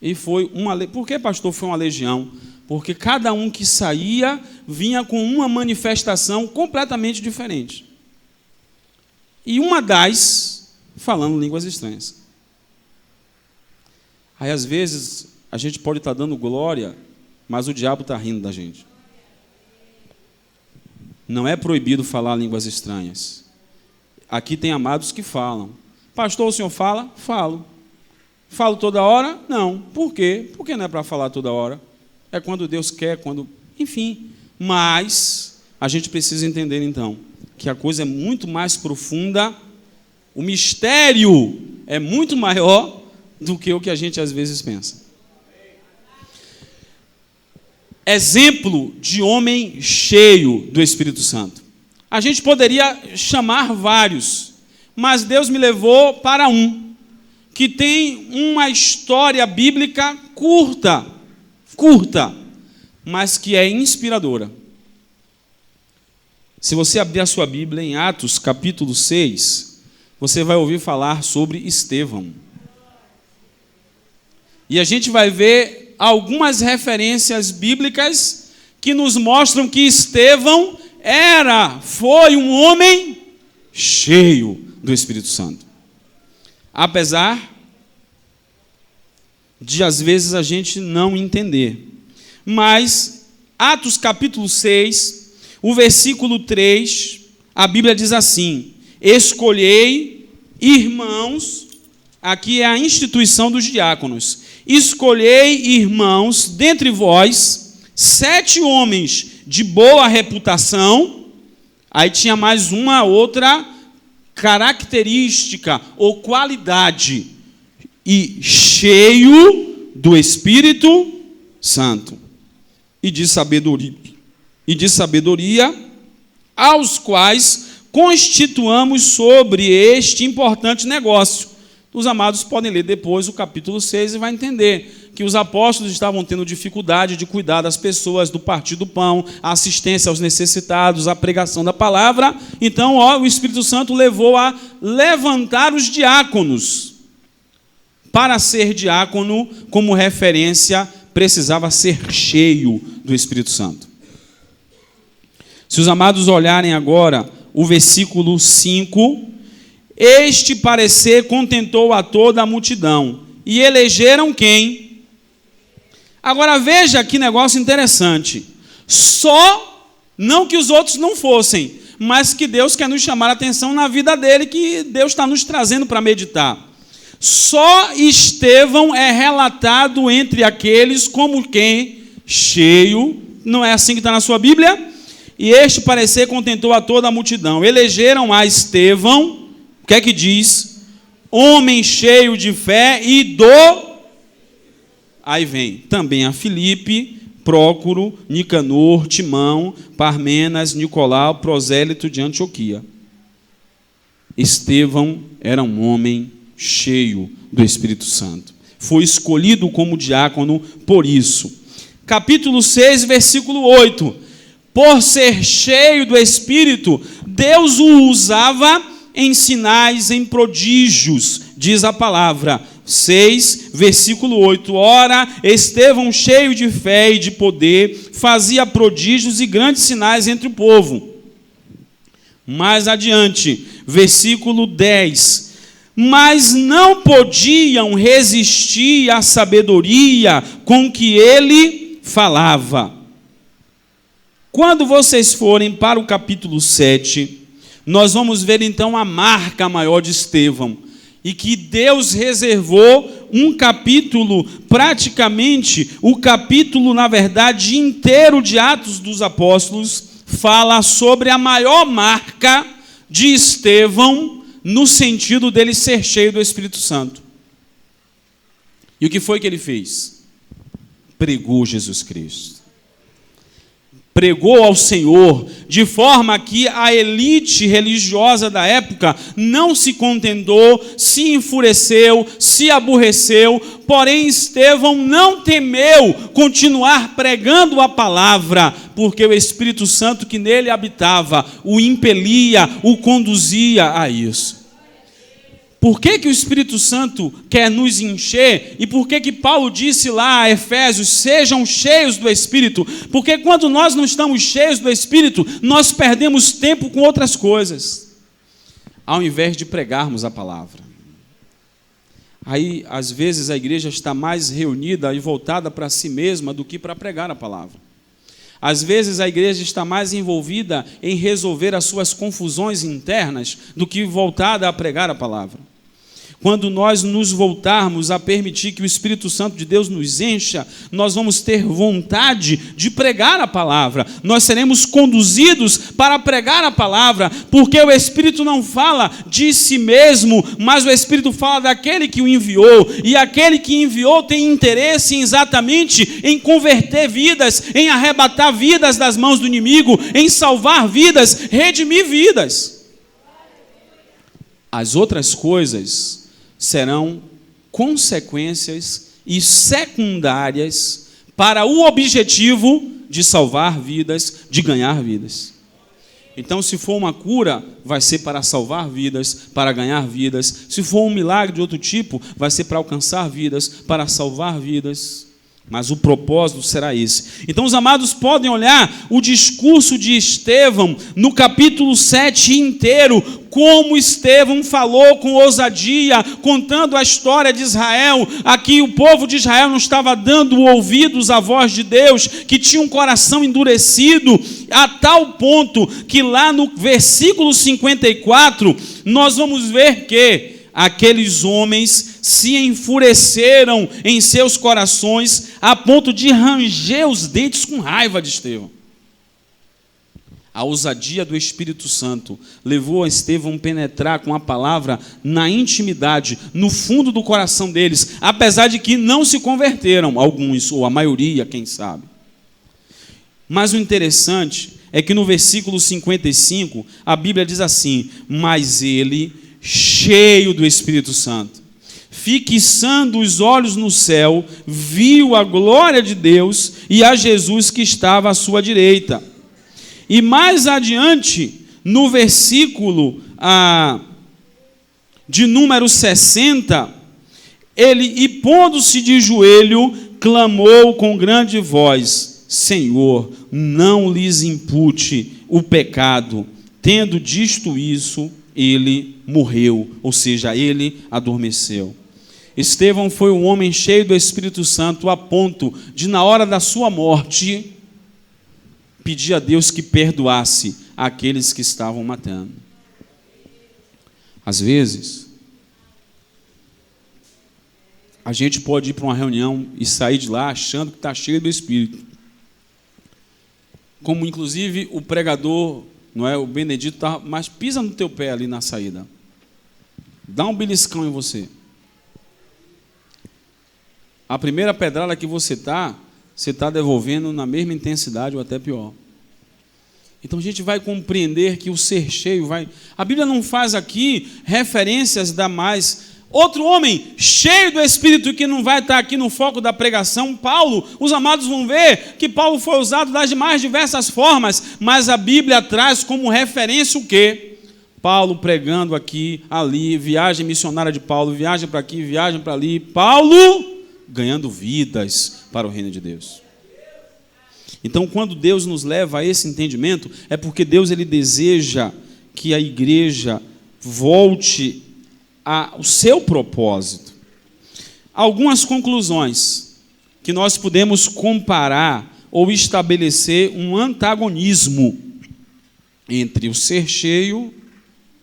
E foi por que, pastor, foi uma legião? Porque cada um que saía vinha com uma manifestação completamente diferente. E uma falando línguas estranhas. Aí, às vezes, a gente pode estar dando glória, mas o diabo está rindo da gente. Não é proibido falar línguas estranhas. Aqui tem amados que falam. Pastor, o senhor fala? Falo. Falo toda hora? Não. Por quê? Porque não é para falar toda hora. É quando Deus quer, enfim. Mas a gente precisa entender, então, que a coisa é muito mais profunda, o mistério é muito maior do que o que a gente às vezes pensa. Exemplo de homem cheio do Espírito Santo. A gente poderia chamar vários, mas Deus me levou para um, que tem uma história bíblica curta, mas que é inspiradora. Se você abrir a sua Bíblia em Atos, capítulo 6, você vai ouvir falar sobre Estevão. E a gente vai ver algumas referências bíblicas que nos mostram que Estevão foi um homem cheio do Espírito Santo. Apesar de, às vezes, a gente não entender. Mas, Atos capítulo 6, o versículo 3, a Bíblia diz assim: escolhei irmãos, aqui é a instituição dos diáconos, escolhei, irmãos, dentre vós, 7 homens de boa reputação. Aí tinha mais uma outra característica ou qualidade: e cheio do Espírito Santo e de sabedoria, aos quais constituamos sobre este importante negócio. Os amados podem ler depois o capítulo 6 e vai entender que os apóstolos estavam tendo dificuldade de cuidar das pessoas, do partir do pão, a assistência aos necessitados, a pregação da palavra. Então, o Espírito Santo levou a levantar os diáconos. Para ser diácono, como referência, precisava ser cheio do Espírito Santo. Se os amados olharem agora o versículo 5, este parecer contentou a toda a multidão, e elegeram quem? Agora veja que negócio interessante. Só, não que os outros não fossem, mas que Deus quer nos chamar a atenção na vida dele, que Deus está nos trazendo para meditar. Só Estevão é relatado entre aqueles como quem? Cheio, não é assim que está na sua Bíblia? E este parecer contentou a toda a multidão. Elegeram a Estevão, o que é que diz? Homem cheio de fé e Aí vem também a Filipe, Prócoro, Nicanor, Timão, Parmenas, Nicolau, prosélito de Antioquia. Estevão era um homem cheio do Espírito Santo. Foi escolhido como diácono por isso. Capítulo 6, versículo 8. Por ser cheio do Espírito, Deus o usava em sinais, em prodígios, diz a palavra. 6, versículo 8. Ora, Estevão, cheio de fé e de poder, fazia prodígios e grandes sinais entre o povo. Mais adiante, versículo 10. Mas não podiam resistir à sabedoria com que ele falava. Quando vocês forem para o capítulo 7, nós vamos ver então a marca maior de Estevão, e que Deus reservou um capítulo, praticamente o capítulo, na verdade, inteiro de Atos dos Apóstolos, fala sobre a maior marca de Estevão, no sentido dele ser cheio do Espírito Santo. E o que foi que ele fez? Pregou Jesus Cristo. Pregou ao Senhor, de forma que a elite religiosa da época não se contentou, se enfureceu, se aborreceu, porém Estevão não temeu continuar pregando a palavra, porque o Espírito Santo que nele habitava o impelia, o conduzia a isso. Por que o Espírito Santo quer nos encher? E por que Paulo disse lá a Efésios, sejam cheios do Espírito? Porque quando nós não estamos cheios do Espírito, nós perdemos tempo com outras coisas, ao invés de pregarmos a palavra. Aí, às vezes, a igreja está mais reunida e voltada para si mesma do que para pregar a palavra. Às vezes, a igreja está mais envolvida em resolver as suas confusões internas do que voltada a pregar a palavra. Quando nós nos voltarmos a permitir que o Espírito Santo de Deus nos encha, nós vamos ter vontade de pregar a palavra. Nós seremos conduzidos para pregar a palavra, porque o Espírito não fala de si mesmo, mas o Espírito fala daquele que o enviou. E aquele que enviou tem interesse exatamente em converter vidas, em arrebatar vidas das mãos do inimigo, em salvar vidas, redimir vidas. As outras coisas serão consequências e secundárias para o objetivo de salvar vidas, de ganhar vidas. Então, se for uma cura, vai ser para salvar vidas, para ganhar vidas. Se for um milagre de outro tipo, vai ser para alcançar vidas, para salvar vidas. Mas o propósito será esse. Então, os amados podem olhar o discurso de Estevão no capítulo 7 inteiro, como Estevão falou com ousadia, contando a história de Israel. Aqui o povo de Israel não estava dando ouvidos à voz de Deus, que tinha um coração endurecido, a tal ponto que lá no versículo 54, nós vamos ver que aqueles homens se enfureceram em seus corações a ponto de ranger os dentes com raiva de Estevão. A ousadia do Espírito Santo levou a Estevão a penetrar com a palavra na intimidade, no fundo do coração deles, apesar de que não se converteram, alguns, ou a maioria, quem sabe. Mas o interessante é que no versículo 55, a Bíblia diz assim: mas ele, cheio do Espírito Santo, fixando os olhos no céu, viu a glória de Deus e a Jesus que estava à sua direita. E mais adiante, no versículo de número 60, ele, e pondo-se de joelho, clamou com grande voz: Senhor, não lhes impute o pecado. Tendo dito isso, ele morreu, ou seja, ele adormeceu. Estevão foi um homem cheio do Espírito Santo, a ponto de, na hora da sua morte, pedir a Deus que perdoasse aqueles que estavam matando. Às vezes, a gente pode ir para uma reunião e sair de lá achando que está cheio do Espírito. Como, inclusive, o pregador, não é, o Benedito, mas pisa no teu pé ali na saída. Dá um beliscão em você. A primeira pedrada que você está devolvendo na mesma intensidade ou até pior. Então a gente vai compreender que o ser cheio vai... A Bíblia não faz aqui referências da mais... Outro homem cheio do Espírito que não vai estar aqui no foco da pregação, Paulo. Os amados vão ver que Paulo foi usado das mais diversas formas, mas a Bíblia traz como referência o quê? Paulo pregando aqui, ali, viagem missionária de Paulo, viagem para aqui, viagem para ali. Paulo ganhando vidas para o reino de Deus. Então, quando Deus nos leva a esse entendimento, é porque Deus ele deseja que a igreja volte ao seu propósito. Algumas conclusões que nós podemos comparar ou estabelecer um antagonismo entre o ser cheio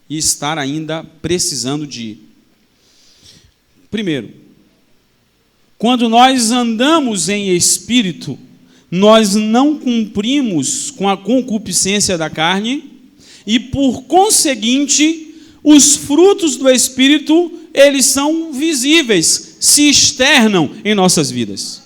e estar ainda precisando de ir. Primeiro, quando nós andamos em espírito, nós não cumprimos com a concupiscência da carne e, por conseguinte, os frutos do Espírito, eles são visíveis, se externam em nossas vidas.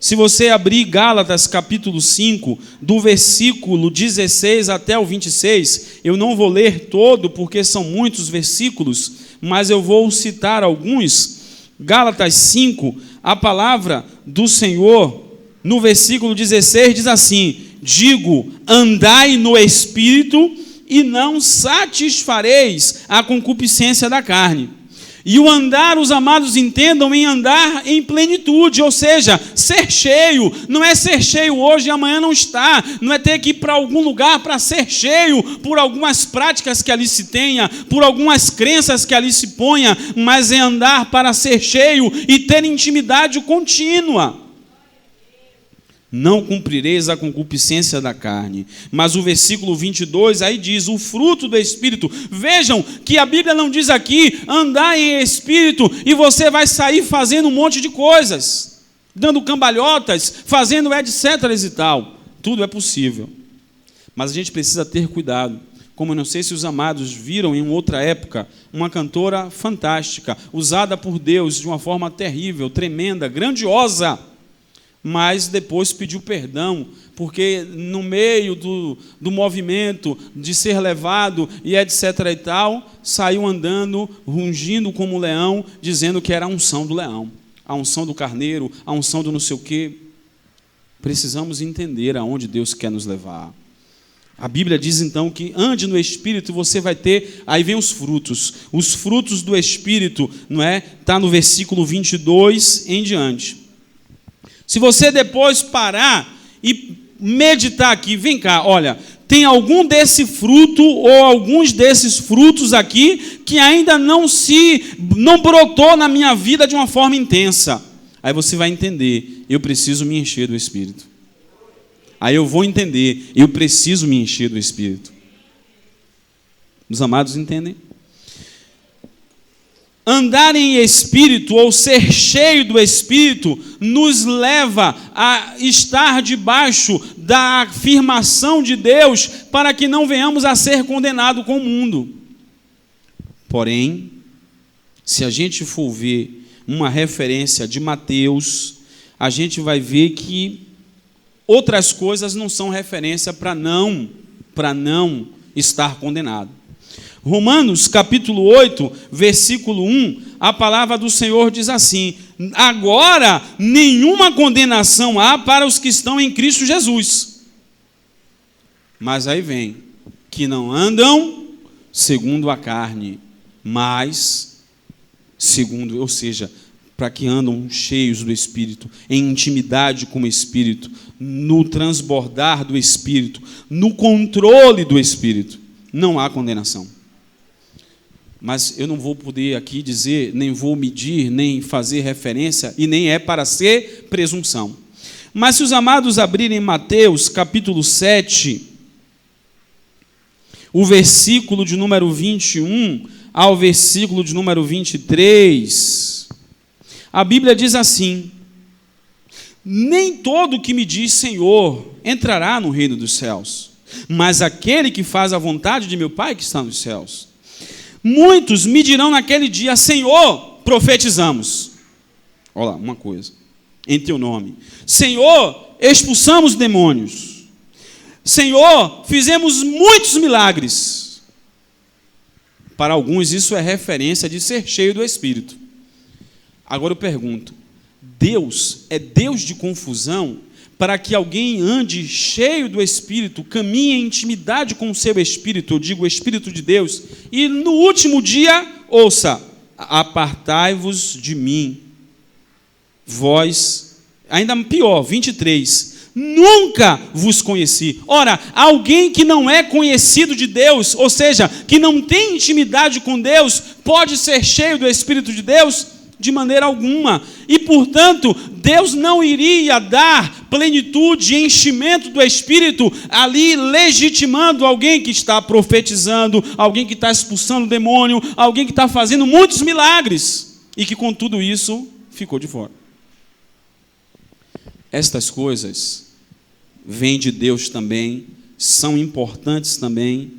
Se você abrir Gálatas capítulo 5, do versículo 16 até o 26, eu não vou ler todo, porque são muitos versículos, mas eu vou citar alguns. Gálatas 5, a palavra do Senhor, no versículo 16, diz assim: digo, andai no Espírito, e não satisfareis a concupiscência da carne. E o andar, os amados entendam, em andar em plenitude, ou seja, ser cheio. Não é ser cheio hoje e amanhã não está. Não é ter que ir para algum lugar para ser cheio, por algumas práticas que ali se tenha, por algumas crenças que ali se ponha, mas é andar para ser cheio e ter intimidade contínua. Não cumprireis a concupiscência da carne. Mas o versículo 22 aí diz, o fruto do Espírito. Vejam que a Bíblia não diz aqui, andar em Espírito e você vai sair fazendo um monte de coisas, dando cambalhotas, fazendo etc e tal. Tudo é possível. Mas a gente precisa ter cuidado. Como eu não sei se os amados viram em outra época, uma cantora fantástica, usada por Deus de uma forma terrível, tremenda, grandiosa, mas depois pediu perdão, porque no meio do movimento de ser levado e etc e tal, saiu andando, rungindo como um leão, dizendo que era a unção do leão, a unção do carneiro, a unção do não sei o quê. Precisamos entender aonde Deus quer nos levar. A Bíblia diz então que ande no Espírito e você vai ter, aí vem os frutos do Espírito, não é? Está no versículo 22 em diante. Se você depois parar e meditar aqui, vem cá, olha, tem algum desse fruto ou alguns desses frutos aqui que ainda não brotou na minha vida de uma forma intensa. Aí você vai entender, eu preciso me encher do Espírito. Aí eu vou entender, eu preciso me encher do Espírito. Os amados entendem? Andar em Espírito ou ser cheio do Espírito nos leva a estar debaixo da afirmação de Deus para que não venhamos a ser condenados com o mundo. Porém, se a gente for ver uma referência de Mateus, a gente vai ver que outras coisas não são referência para não estar condenado. Romanos capítulo 8, versículo 1, a palavra do Senhor diz assim: agora nenhuma condenação há para os que estão em Cristo Jesus. Mas aí vem, que não andam segundo a carne, mas segundo, ou seja, para que andam cheios do Espírito, em intimidade com o Espírito, no transbordar do Espírito, no controle do Espírito, não há condenação. Mas eu não vou poder aqui dizer, nem vou medir, nem fazer referência, e nem é para ser presunção. Mas se os amados abrirem Mateus capítulo 7, o versículo de número 21 ao versículo de número 23, a Bíblia diz assim: nem todo que me diz Senhor entrará no reino dos céus, mas aquele que faz a vontade de meu Pai que está nos céus. Muitos me dirão naquele dia: Senhor, profetizamos. Olha lá, uma coisa, em teu nome. Senhor, expulsamos demônios. Senhor, fizemos muitos milagres. Para alguns isso é referência de ser cheio do Espírito. Agora eu pergunto, Deus é Deus de confusão para que alguém ande cheio do Espírito, caminhe em intimidade com o seu Espírito, eu digo o Espírito de Deus, e no último dia, ouça: apartai-vos de mim, vós, ainda pior, 23, nunca vos conheci. Ora, alguém que não é conhecido de Deus, ou seja, que não tem intimidade com Deus, pode ser cheio do Espírito de Deus? De maneira alguma. E, portanto, Deus não iria dar plenitude e enchimento do Espírito ali legitimando alguém que está profetizando, alguém que está expulsando o demônio, alguém que está fazendo muitos milagres e que com tudo isso ficou de fora. Estas coisas vêm de Deus também, são importantes também,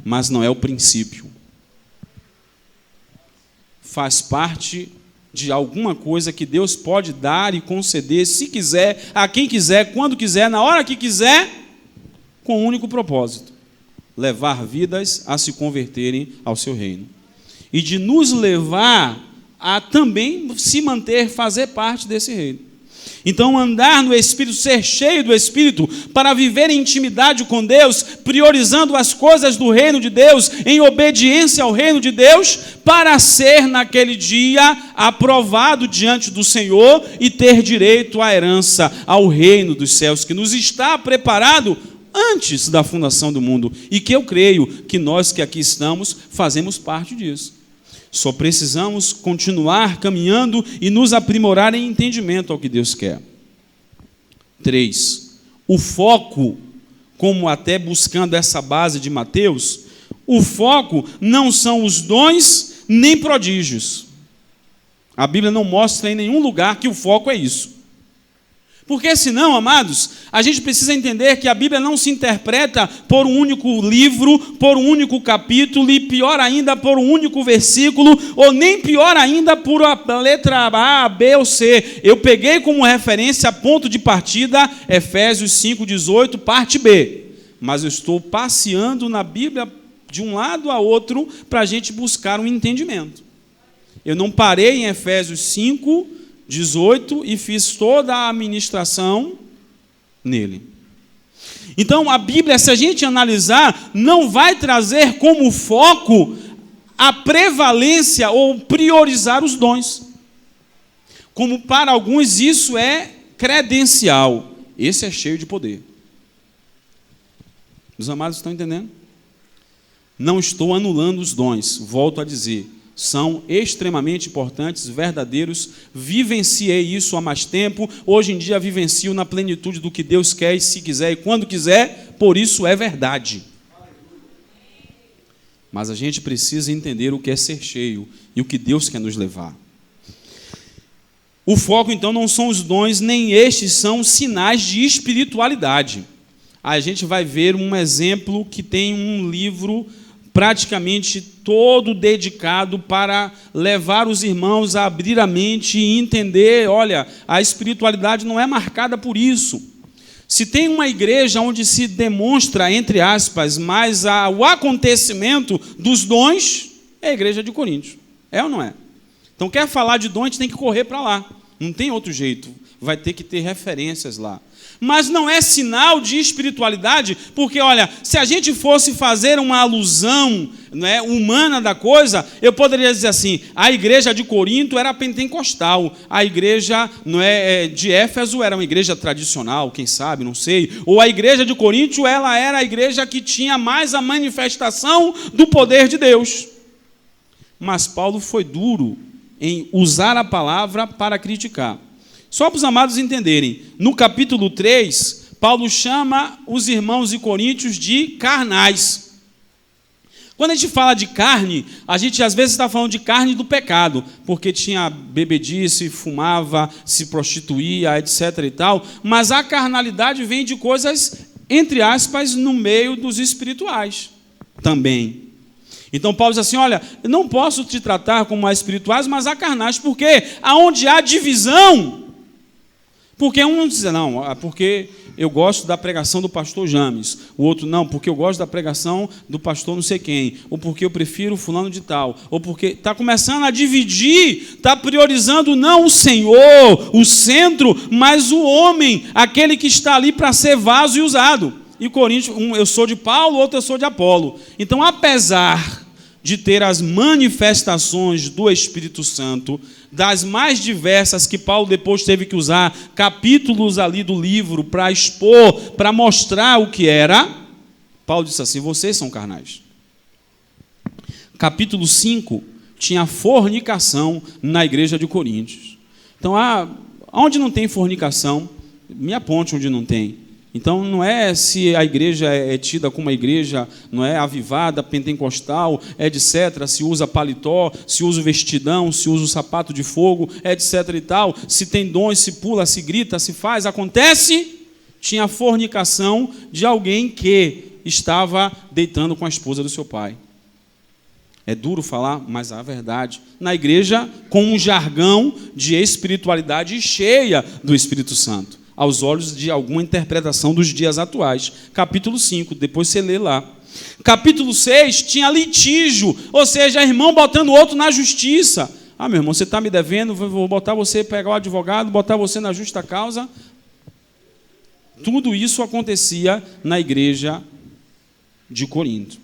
mas não é o princípio. Faz parte de alguma coisa que Deus pode dar e conceder, se quiser, a quem quiser, quando quiser, na hora que quiser, com um único propósito: levar vidas a se converterem ao seu reino. E de nos levar a também se manter, fazer parte desse reino. Então, andar no Espírito, ser cheio do Espírito, para viver em intimidade com Deus, priorizando as coisas do reino de Deus, em obediência ao reino de Deus, para ser naquele dia aprovado diante do Senhor e ter direito à herança, ao reino dos céus, que nos está preparado antes da fundação do mundo, e que eu creio que nós que aqui estamos fazemos parte disso. Só precisamos continuar caminhando e nos aprimorar em entendimento ao que Deus quer. 3. O foco, como até buscando essa base de Mateus, o foco não são os dons nem prodígios. A Bíblia não mostra em nenhum lugar que o foco é isso. Porque senão, amados, a gente precisa entender que a Bíblia não se interpreta por um único livro, por um único capítulo, e pior ainda, por um único versículo, ou nem pior ainda, por a letra A, B ou C. Eu peguei como referência, ponto de partida, Efésios 5:18, parte B. Mas eu estou passeando na Bíblia de um lado a outro para a gente buscar um entendimento. Eu não parei em Efésios 5:18 e fiz toda a ministração nele. Então, a Bíblia, se a gente analisar, não vai trazer como foco a prevalência ou priorizar os dons. Como para alguns isso é credencial. Esse é cheio de poder. Os amados estão entendendo? Não estou anulando os dons, volto a dizer. São extremamente importantes, verdadeiros, vivenciei isso há mais tempo, hoje em dia vivencio na plenitude do que Deus quer, e se quiser e quando quiser, por isso é verdade. Mas a gente precisa entender o que é ser cheio e o que Deus quer nos levar. O foco, então, não são os dons, nem estes são sinais de espiritualidade. A gente vai ver um exemplo que tem um livro praticamente todo dedicado para levar os irmãos a abrir a mente e entender, olha, a espiritualidade não é marcada por isso. Se tem uma igreja onde se demonstra, entre aspas, mais o acontecimento dos dons, é a igreja de Corinto. É ou não é? Então, quer falar de dom, a gente tem que correr para lá. Não tem outro jeito. Vai ter que ter referências lá. Mas não é sinal de espiritualidade, porque, olha, se a gente fosse fazer uma alusão, não é, humana da coisa, eu poderia dizer assim, a igreja de Corinto era pentecostal, a igreja, não é, de Éfeso era uma igreja tradicional, quem sabe, não sei, ou a igreja de Corinto, ela era a igreja que tinha mais a manifestação do poder de Deus. Mas Paulo foi duro em usar a palavra para criticar. Só para os amados entenderem, no capítulo 3, Paulo chama os irmãos de Coríntios de carnais. Quando a gente fala de carne, a gente às vezes está falando de carne do pecado, porque tinha bebedice, fumava, se prostituía, etc. e tal, mas a carnalidade vem de coisas, entre aspas, no meio dos espirituais também. Então Paulo diz assim, olha, eu não posso te tratar como a espirituais, mas a carnais, porque aonde há divisão... Porque um diz, não, porque eu gosto da pregação do pastor James. O outro, não, porque eu gosto da pregação do pastor não sei quem. Ou porque eu prefiro fulano de tal. Ou porque está começando a dividir, está priorizando não o Senhor, o centro, mas o homem, aquele que está ali para ser vaso e usado. E Coríntios, eu sou de Paulo, outro eu sou de Apolo. Então, apesar de ter as manifestações do Espírito Santo, das mais diversas que Paulo depois teve que usar, capítulos ali do livro para expor, para mostrar o que era, Paulo disse assim, vocês são carnais. Capítulo 5, tinha fornicação na igreja de Coríntios. Então, onde não tem fornicação, me aponte onde não tem. Então, não é se a igreja é tida como uma igreja, não é avivada, pentecostal, etc., se usa paletó, se usa o vestidão, se usa o sapato de fogo, etc. e tal, se tem dons, se pula, se grita, se faz, acontece. Tinha fornicação de alguém que estava deitando com a esposa do seu pai. É duro falar, mas é a verdade. Na igreja, com um jargão de espiritualidade cheia do Espírito Santo, aos olhos de alguma interpretação dos dias atuais. Capítulo 5, depois você lê lá. Capítulo 6, tinha litígio, ou seja, irmão botando o outro na justiça. Meu irmão, você está me devendo, vou botar você, pegar o advogado, botar você na justa causa. Tudo isso acontecia na igreja de Corinto.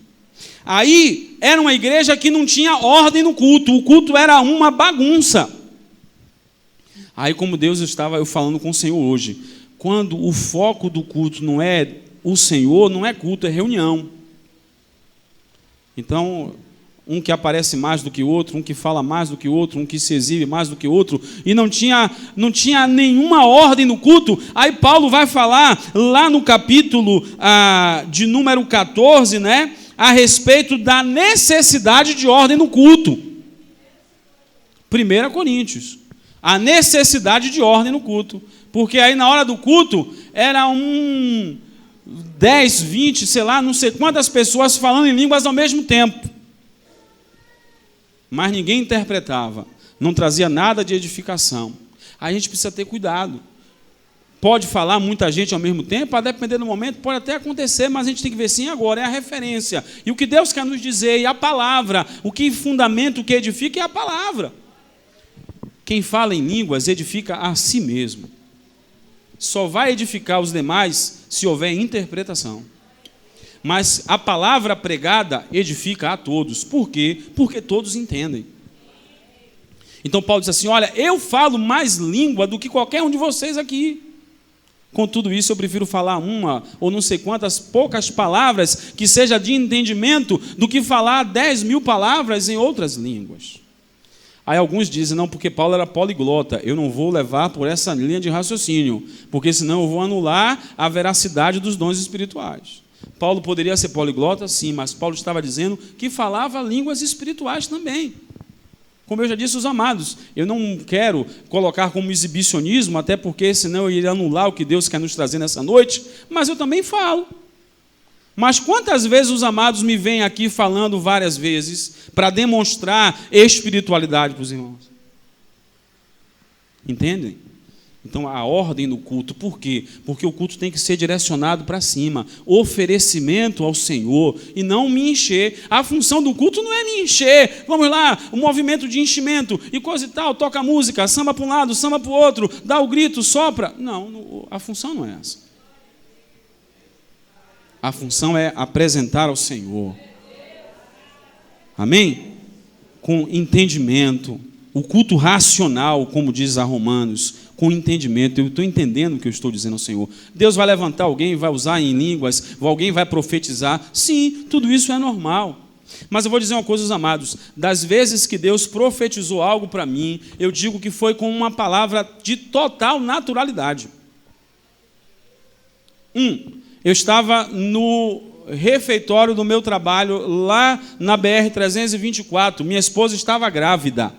Aí, era uma igreja que não tinha ordem no culto, o culto era uma bagunça. Aí, como Deus estava eu falando com o Senhor hoje, quando o foco do culto não é o Senhor, não é culto, é reunião. Então, um que aparece mais do que o outro, um que fala mais do que o outro, um que se exibe mais do que o outro, e não tinha nenhuma ordem no culto. Aí Paulo vai falar lá no capítulo de número 14, né, a respeito da necessidade de ordem no culto. 1 Coríntios. A necessidade de ordem no culto. Porque aí na hora do culto, era 10, 20, sei lá, não sei quantas pessoas falando em línguas ao mesmo tempo. Mas ninguém interpretava. Não trazia nada de edificação. Aí a gente precisa ter cuidado. Pode falar muita gente ao mesmo tempo, a depender do momento, pode até acontecer, mas a gente tem que ver sim agora, é a referência. E o que Deus quer nos dizer, e a palavra, o que fundamenta, o que edifica é a palavra. Quem fala em línguas edifica a si mesmo. Só vai edificar os demais se houver interpretação. Mas a palavra pregada edifica a todos. Por quê? Porque todos entendem. Então Paulo diz assim, olha, eu falo mais língua do que qualquer um de vocês aqui. Com tudo isso, eu prefiro falar uma ou não sei quantas poucas palavras que seja de entendimento do que falar 10.000 palavras em outras línguas. Aí alguns dizem, não, porque Paulo era poliglota, eu não vou levar por essa linha de raciocínio, porque senão eu vou anular a veracidade dos dons espirituais. Paulo poderia ser poliglota, sim, mas Paulo estava dizendo que falava línguas espirituais também. Como eu já disse aos amados, eu não quero colocar como exibicionismo, até porque senão eu iria anular o que Deus quer nos trazer nessa noite, mas eu também falo. Mas quantas vezes os amados me vêm aqui falando várias vezes para demonstrar espiritualidade para os irmãos? Entendem? Então, a ordem do culto, por quê? Porque o culto tem que ser direcionado para cima, oferecimento ao Senhor, e não me encher. A função do culto não é me encher. Vamos lá, o movimento de enchimento, e coisa e tal, toca música, samba para um lado, samba para o outro, dá o grito, sopra. Não, a função não é essa. A função é apresentar ao Senhor. Amém? Com entendimento. O culto racional, como diz a Romanos, com entendimento. Eu estou entendendo o que eu estou dizendo ao Senhor. Deus vai levantar alguém, vai usar em línguas, alguém vai profetizar. Sim, tudo isso é normal. Mas eu vou dizer uma coisa, os amados. Das vezes que Deus profetizou algo para mim, eu digo que foi com uma palavra de total naturalidade. Eu estava no refeitório do meu trabalho, lá na BR-324. Minha esposa estava grávida.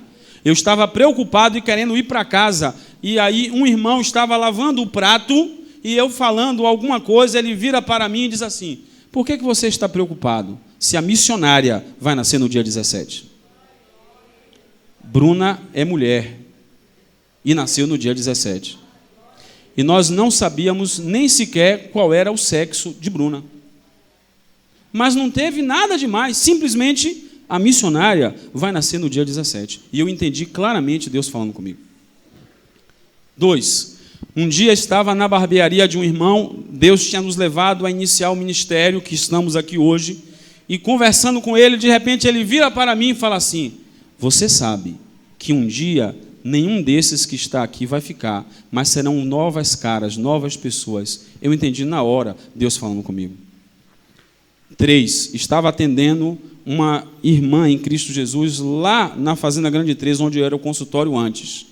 Eu estava preocupado e querendo ir para casa. E aí um irmão estava lavando o prato, e eu falando alguma coisa, ele vira para mim e diz assim: por que você está preocupado se a missionária vai nascer no dia 17? Bruna é mulher e nasceu no dia 17. E nós não sabíamos nem sequer qual era o sexo de Bruna. Mas não teve nada demais, simplesmente a missionária vai nascer no dia 17. E eu entendi claramente Deus falando comigo. 2. Um dia estava na barbearia de um irmão, Deus tinha nos levado a iniciar o ministério que estamos aqui hoje, e conversando com ele, de repente ele vira para mim e fala assim: você sabe que um dia nenhum desses que está aqui vai ficar, mas serão novas caras, novas pessoas. Eu entendi na hora Deus falando comigo. 3. Estava atendendo uma irmã em Cristo Jesus lá na Fazenda Grande 3, onde era o consultório antes.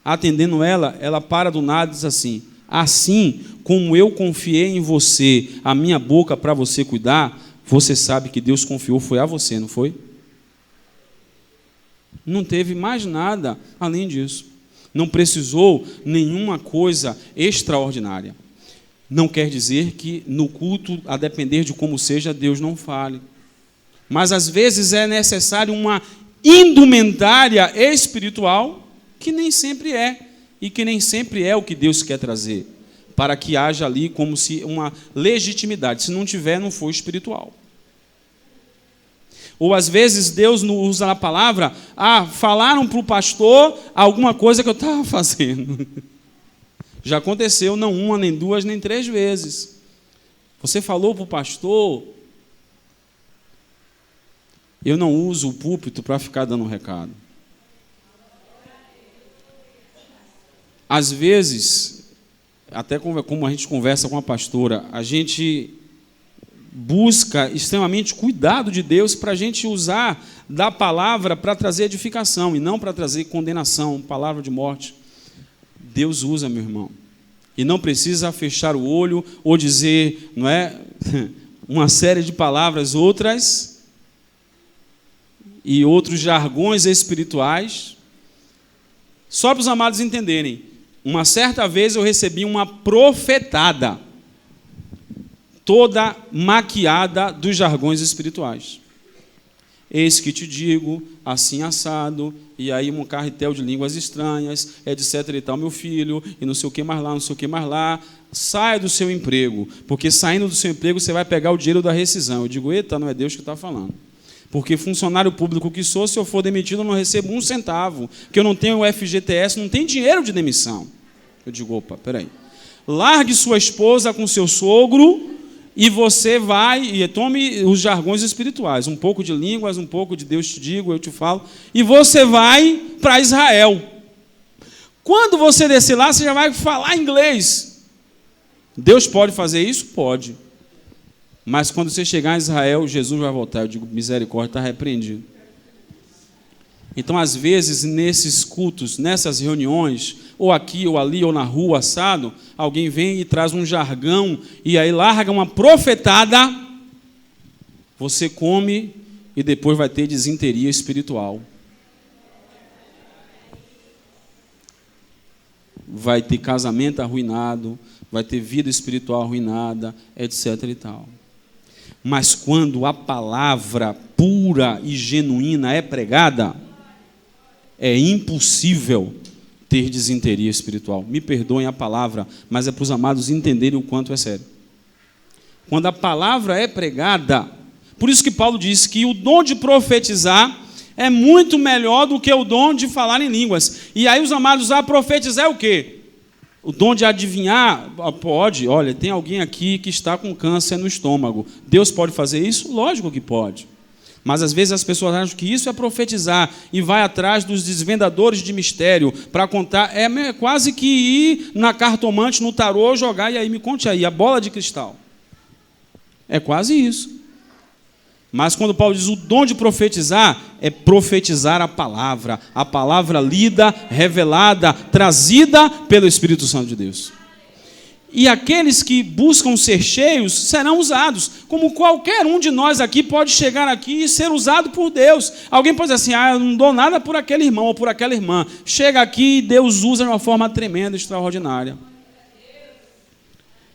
Atendendo ela, ela para do nada e diz assim: assim como eu confiei em você, a minha boca para você cuidar, você sabe que Deus confiou, foi a você, não foi? Não teve mais nada além disso. Não precisou nenhuma coisa extraordinária. Não quer dizer que no culto, a depender de como seja, Deus não fale. Mas às vezes é necessário uma indumentária espiritual que nem sempre é, e que nem sempre é o que Deus quer trazer, para que haja ali como se uma legitimidade. Se não tiver, não for espiritual. Ou às vezes Deus usa a palavra: falaram para o pastor alguma coisa que eu estava fazendo. Já aconteceu não uma, nem duas, nem 3 vezes. Você falou para o pastor. Eu não uso o púlpito para ficar dando um recado. Às vezes, até como a gente conversa com a pastora, a gente busca extremamente cuidado de Deus para a gente usar da palavra para trazer edificação e não para trazer condenação, palavra de morte. Deus usa, meu irmão. E não precisa fechar o olho ou dizer, não é, uma série de palavras, outras e outros jargões espirituais, só para os amados entenderem. Uma certa vez eu recebi uma profetada, toda maquiada dos jargões espirituais. Eis que te digo, assim assado, e aí um carretel de línguas estranhas, etc e tal, meu filho, e não sei o que mais lá, não sei o que mais lá. Saia do seu emprego, porque saindo do seu emprego você vai pegar o dinheiro da rescisão. Eu digo: eita, não é Deus que está falando. Porque funcionário público que sou, se eu for demitido, eu não recebo 1 centavo, que eu não tenho o FGTS, não tem dinheiro de demissão. Eu digo: opa, peraí. Largue sua esposa com seu sogro, e você vai e tome os jargões espirituais, um pouco de línguas, um pouco de Deus te digo, eu te falo, e você vai para Israel. Quando você descer lá, você já vai falar inglês. Deus pode fazer isso? Pode. Mas quando você chegar em Israel, Jesus vai voltar. Eu digo: misericórdia, está repreendido. Então, às vezes, nesses cultos, nessas reuniões, ou aqui, ou ali, ou na rua, assado, alguém vem e traz um jargão, e aí larga uma profetada, você come e depois vai ter desinteria espiritual. Vai ter casamento arruinado, vai ter vida espiritual arruinada, etc. e tal. Mas quando a palavra pura e genuína é pregada, é impossível ter desinteria espiritual. Me perdoem a palavra, mas é para os amados entenderem o quanto é sério. Quando a palavra é pregada, por isso que Paulo diz que o dom de profetizar é muito melhor do que o dom de falar em línguas. E aí os amados, profetizar é o quê? O dom de adivinhar? Pode. Olha, tem alguém aqui que está com câncer no estômago. Deus pode fazer isso? Lógico que pode. Mas às vezes as pessoas acham que isso é profetizar e vai atrás dos desvendadores de mistério para contar. É quase que ir na cartomante, no tarô, jogar e aí me conte aí, a bola de cristal. É quase isso. Mas quando Paulo diz o dom de profetizar, é profetizar a palavra lida, revelada, trazida pelo Espírito Santo de Deus. E aqueles que buscam ser cheios serão usados, como qualquer um de nós aqui pode chegar aqui e ser usado por Deus. Alguém pode dizer assim, eu não dou nada por aquele irmão ou por aquela irmã. Chega aqui e Deus usa de uma forma tremenda, extraordinária.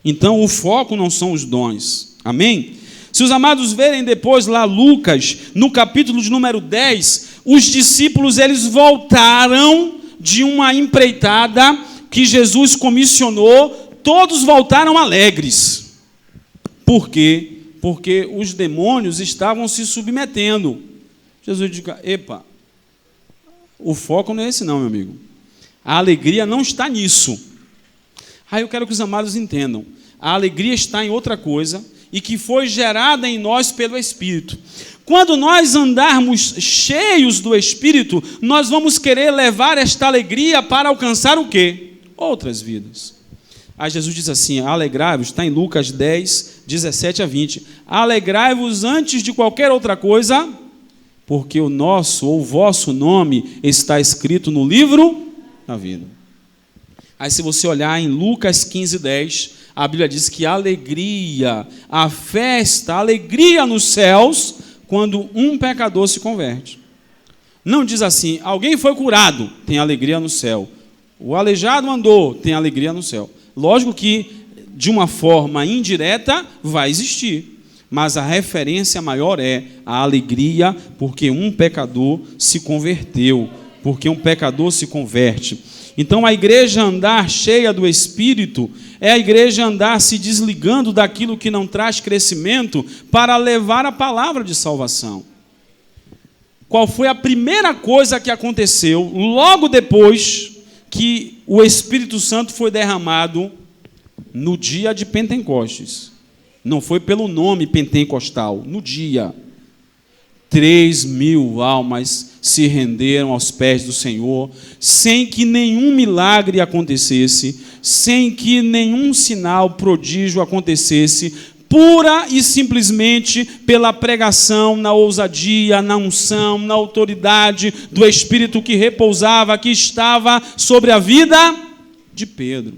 Então o foco não são os dons, amém? Se os amados verem depois lá Lucas, no capítulo de número 10, os discípulos eles voltaram de uma empreitada que Jesus comissionou, todos voltaram alegres. Por quê? Porque os demônios estavam se submetendo. Jesus diz, epa, o foco não é esse não, meu amigo. A alegria não está nisso. Aí eu quero que os amados entendam. A alegria está em outra coisa, e que foi gerada em nós pelo Espírito. Quando nós andarmos cheios do Espírito, nós vamos querer levar esta alegria para alcançar o quê? Outras vidas. Aí Jesus diz assim, alegrai-vos, está em Lucas 10, 17 a 20. Alegrai-vos antes de qualquer outra coisa, porque o nosso ou o vosso nome está escrito no livro da vida. Aí se você olhar em Lucas 15, 10, a Bíblia diz que a alegria, a festa, a alegria nos céus, quando um pecador se converte. Não diz assim, alguém foi curado, tem alegria no céu. O aleijado andou, tem alegria no céu. Lógico que, de uma forma indireta, vai existir. Mas a referência maior é a alegria, porque um pecador se converteu, porque um pecador se converte. Então, a igreja andar cheia do Espírito é a igreja andar se desligando daquilo que não traz crescimento para levar a palavra de salvação. Qual foi a primeira coisa que aconteceu logo depois que o Espírito Santo foi derramado no dia de Pentecostes? Não foi pelo nome pentecostal, no dia. 3.000 almas se renderam aos pés do Senhor, sem que nenhum milagre acontecesse, sem que nenhum sinal, prodígio acontecesse, pura e simplesmente pela pregação, na ousadia, na unção, na autoridade do Espírito que repousava, que estava sobre a vida de Pedro.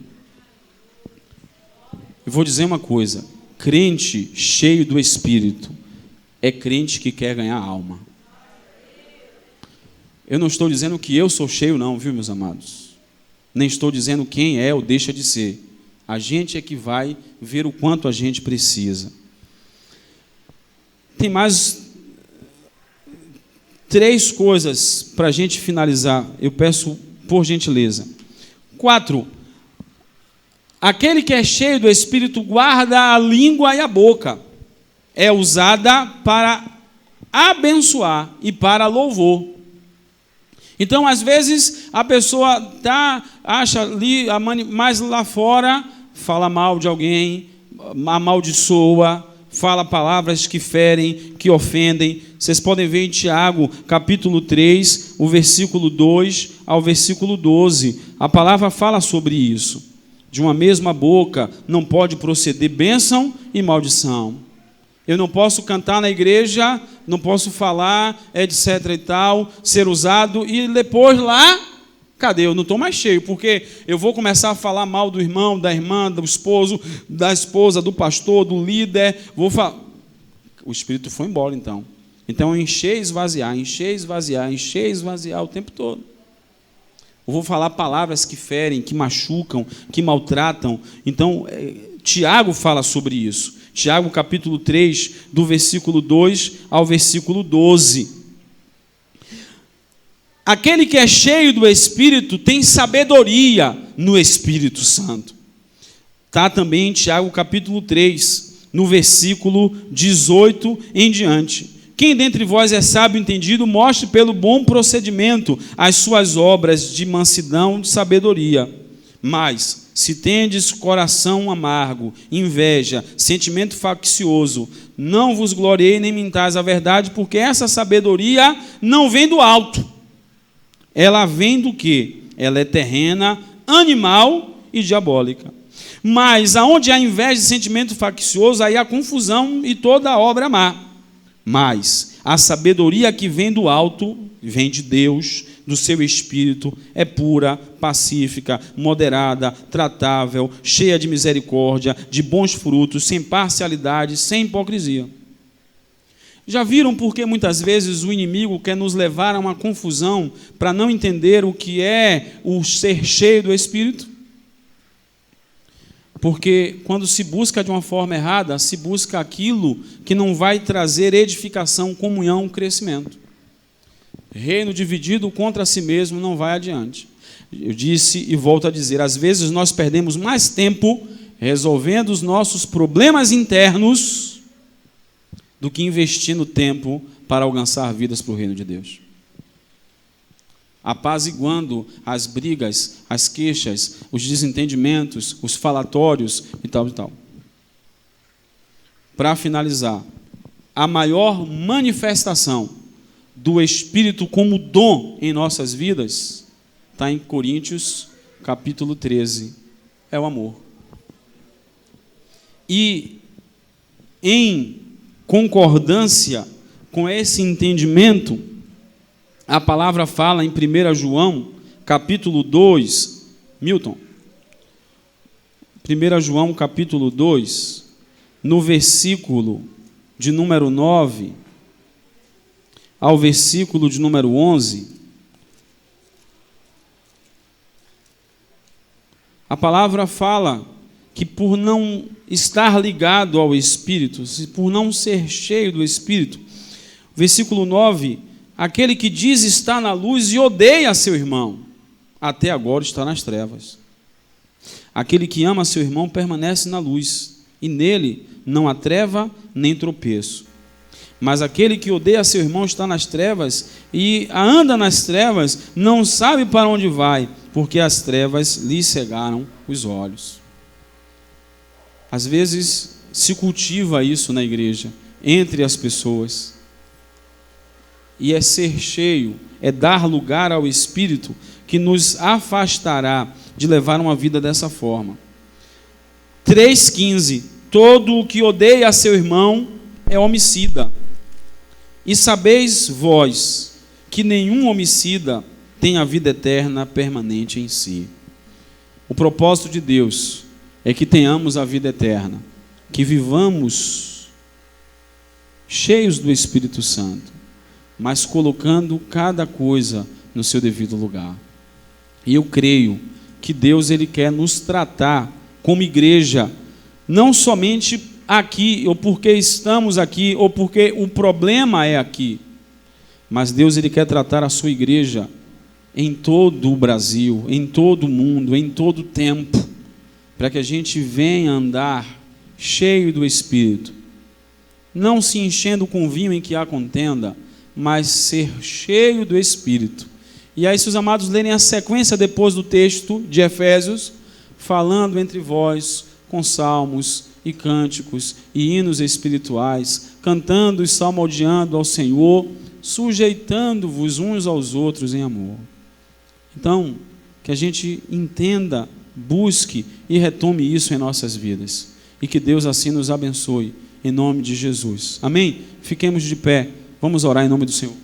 Eu vou dizer uma coisa, crente cheio do Espírito é crente que quer ganhar alma. Eu não estou dizendo que eu sou cheio não, viu, meus amados? Nem estou dizendo quem é ou deixa de ser. A gente é que vai ver o quanto a gente precisa. Tem mais 3 coisas para a gente finalizar. Eu peço por gentileza. 4. Aquele que é cheio do Espírito guarda a língua e a boca. É usada para abençoar e para louvor. Então, às vezes, a pessoa acha ali, mas lá fora, fala mal de alguém, amaldiçoa, fala palavras que ferem, que ofendem. Vocês podem ver em Tiago, capítulo 3, o versículo 2 ao versículo 12. A palavra fala sobre isso. De uma mesma boca não pode proceder bênção e maldição. Eu não posso cantar na igreja, não posso falar, etc. e tal, ser usado, e depois lá, cadê? Eu não estou mais cheio, porque eu vou começar a falar mal do irmão, da irmã, do esposo, da esposa, do pastor, do líder, vou falar. O Espírito foi embora, então. Então, encher e esvaziar, encher e esvaziar, encher e esvaziar o tempo todo. Eu vou falar palavras que ferem, que machucam, que maltratam. Então, Tiago fala sobre isso. Tiago, capítulo 3, do versículo 2 ao versículo 12. Aquele que é cheio do Espírito tem sabedoria no Espírito Santo. Está também em Tiago capítulo 3, no versículo 18 em diante. Quem dentre vós é sábio e entendido, mostre pelo bom procedimento as suas obras de mansidão e de sabedoria. Mas, se tendes coração amargo, inveja, sentimento faccioso, não vos glorieis nem mintais a verdade, porque essa sabedoria não vem do alto. Ela vem do quê? Ela é terrena, animal e diabólica. Mas aonde há inveja e sentimento faccioso, aí há confusão e toda obra má. Mas a sabedoria que vem do alto, vem de Deus, do seu Espírito, é pura, pacífica, moderada, tratável, cheia de misericórdia, de bons frutos, sem parcialidade, sem hipocrisia. Já viram por que muitas vezes o inimigo quer nos levar a uma confusão para não entender o que é o ser cheio do Espírito? Porque quando se busca de uma forma errada, se busca aquilo que não vai trazer edificação, comunhão, crescimento. Reino dividido contra si mesmo não vai adiante. Eu disse e volto a dizer, às vezes nós perdemos mais tempo resolvendo os nossos problemas internos do que investindo tempo para alcançar vidas para o reino de Deus. Apaziguando as brigas, as queixas, os desentendimentos, os falatórios e tal e tal. Para finalizar, a maior manifestação do Espírito como dom em nossas vidas está em Coríntios, capítulo 13. É o amor. E em concordância com esse entendimento, a palavra fala em 1 João, capítulo 2, Milton, 1 João, capítulo 2, no versículo de número 9 ao versículo de número 11, a palavra fala que por não estar ligado ao Espírito, por não ser cheio do Espírito, versículo 9, aquele que diz estar na luz e odeia seu irmão, até agora está nas trevas. Aquele que ama seu irmão permanece na luz, e nele não há treva nem tropeço. Mas aquele que odeia seu irmão está nas trevas, e anda nas trevas, não sabe para onde vai, porque as trevas lhe cegaram os olhos. Às vezes se cultiva isso na igreja, entre as pessoas. E é ser cheio, é dar lugar ao Espírito que nos afastará de levar uma vida dessa forma. 3,15. Todo o que odeia a seu irmão é homicida. E sabeis vós que nenhum homicida tem a vida eterna permanente em si. O propósito de Deus é que tenhamos a vida eterna, que vivamos cheios do Espírito Santo, mas colocando cada coisa no seu devido lugar. E eu creio que Deus ele quer nos tratar como igreja, não somente aqui, ou porque estamos aqui, ou porque o problema é aqui, mas Deus ele quer tratar a sua igreja em todo o Brasil, em todo o mundo, em todo o tempo, para que a gente venha andar cheio do Espírito, não se enchendo com vinho em que há contenda, mas ser cheio do Espírito. E aí, se os amados lerem a sequência depois do texto de Efésios, falando entre vós com salmos e cânticos e hinos espirituais, cantando e salmodiando ao Senhor, sujeitando-vos uns aos outros em amor. Então, que a gente entenda, busque e retome isso em nossas vidas. E que Deus assim nos abençoe, em nome de Jesus. Amém? Fiquemos de pé. Vamos orar em nome do Senhor.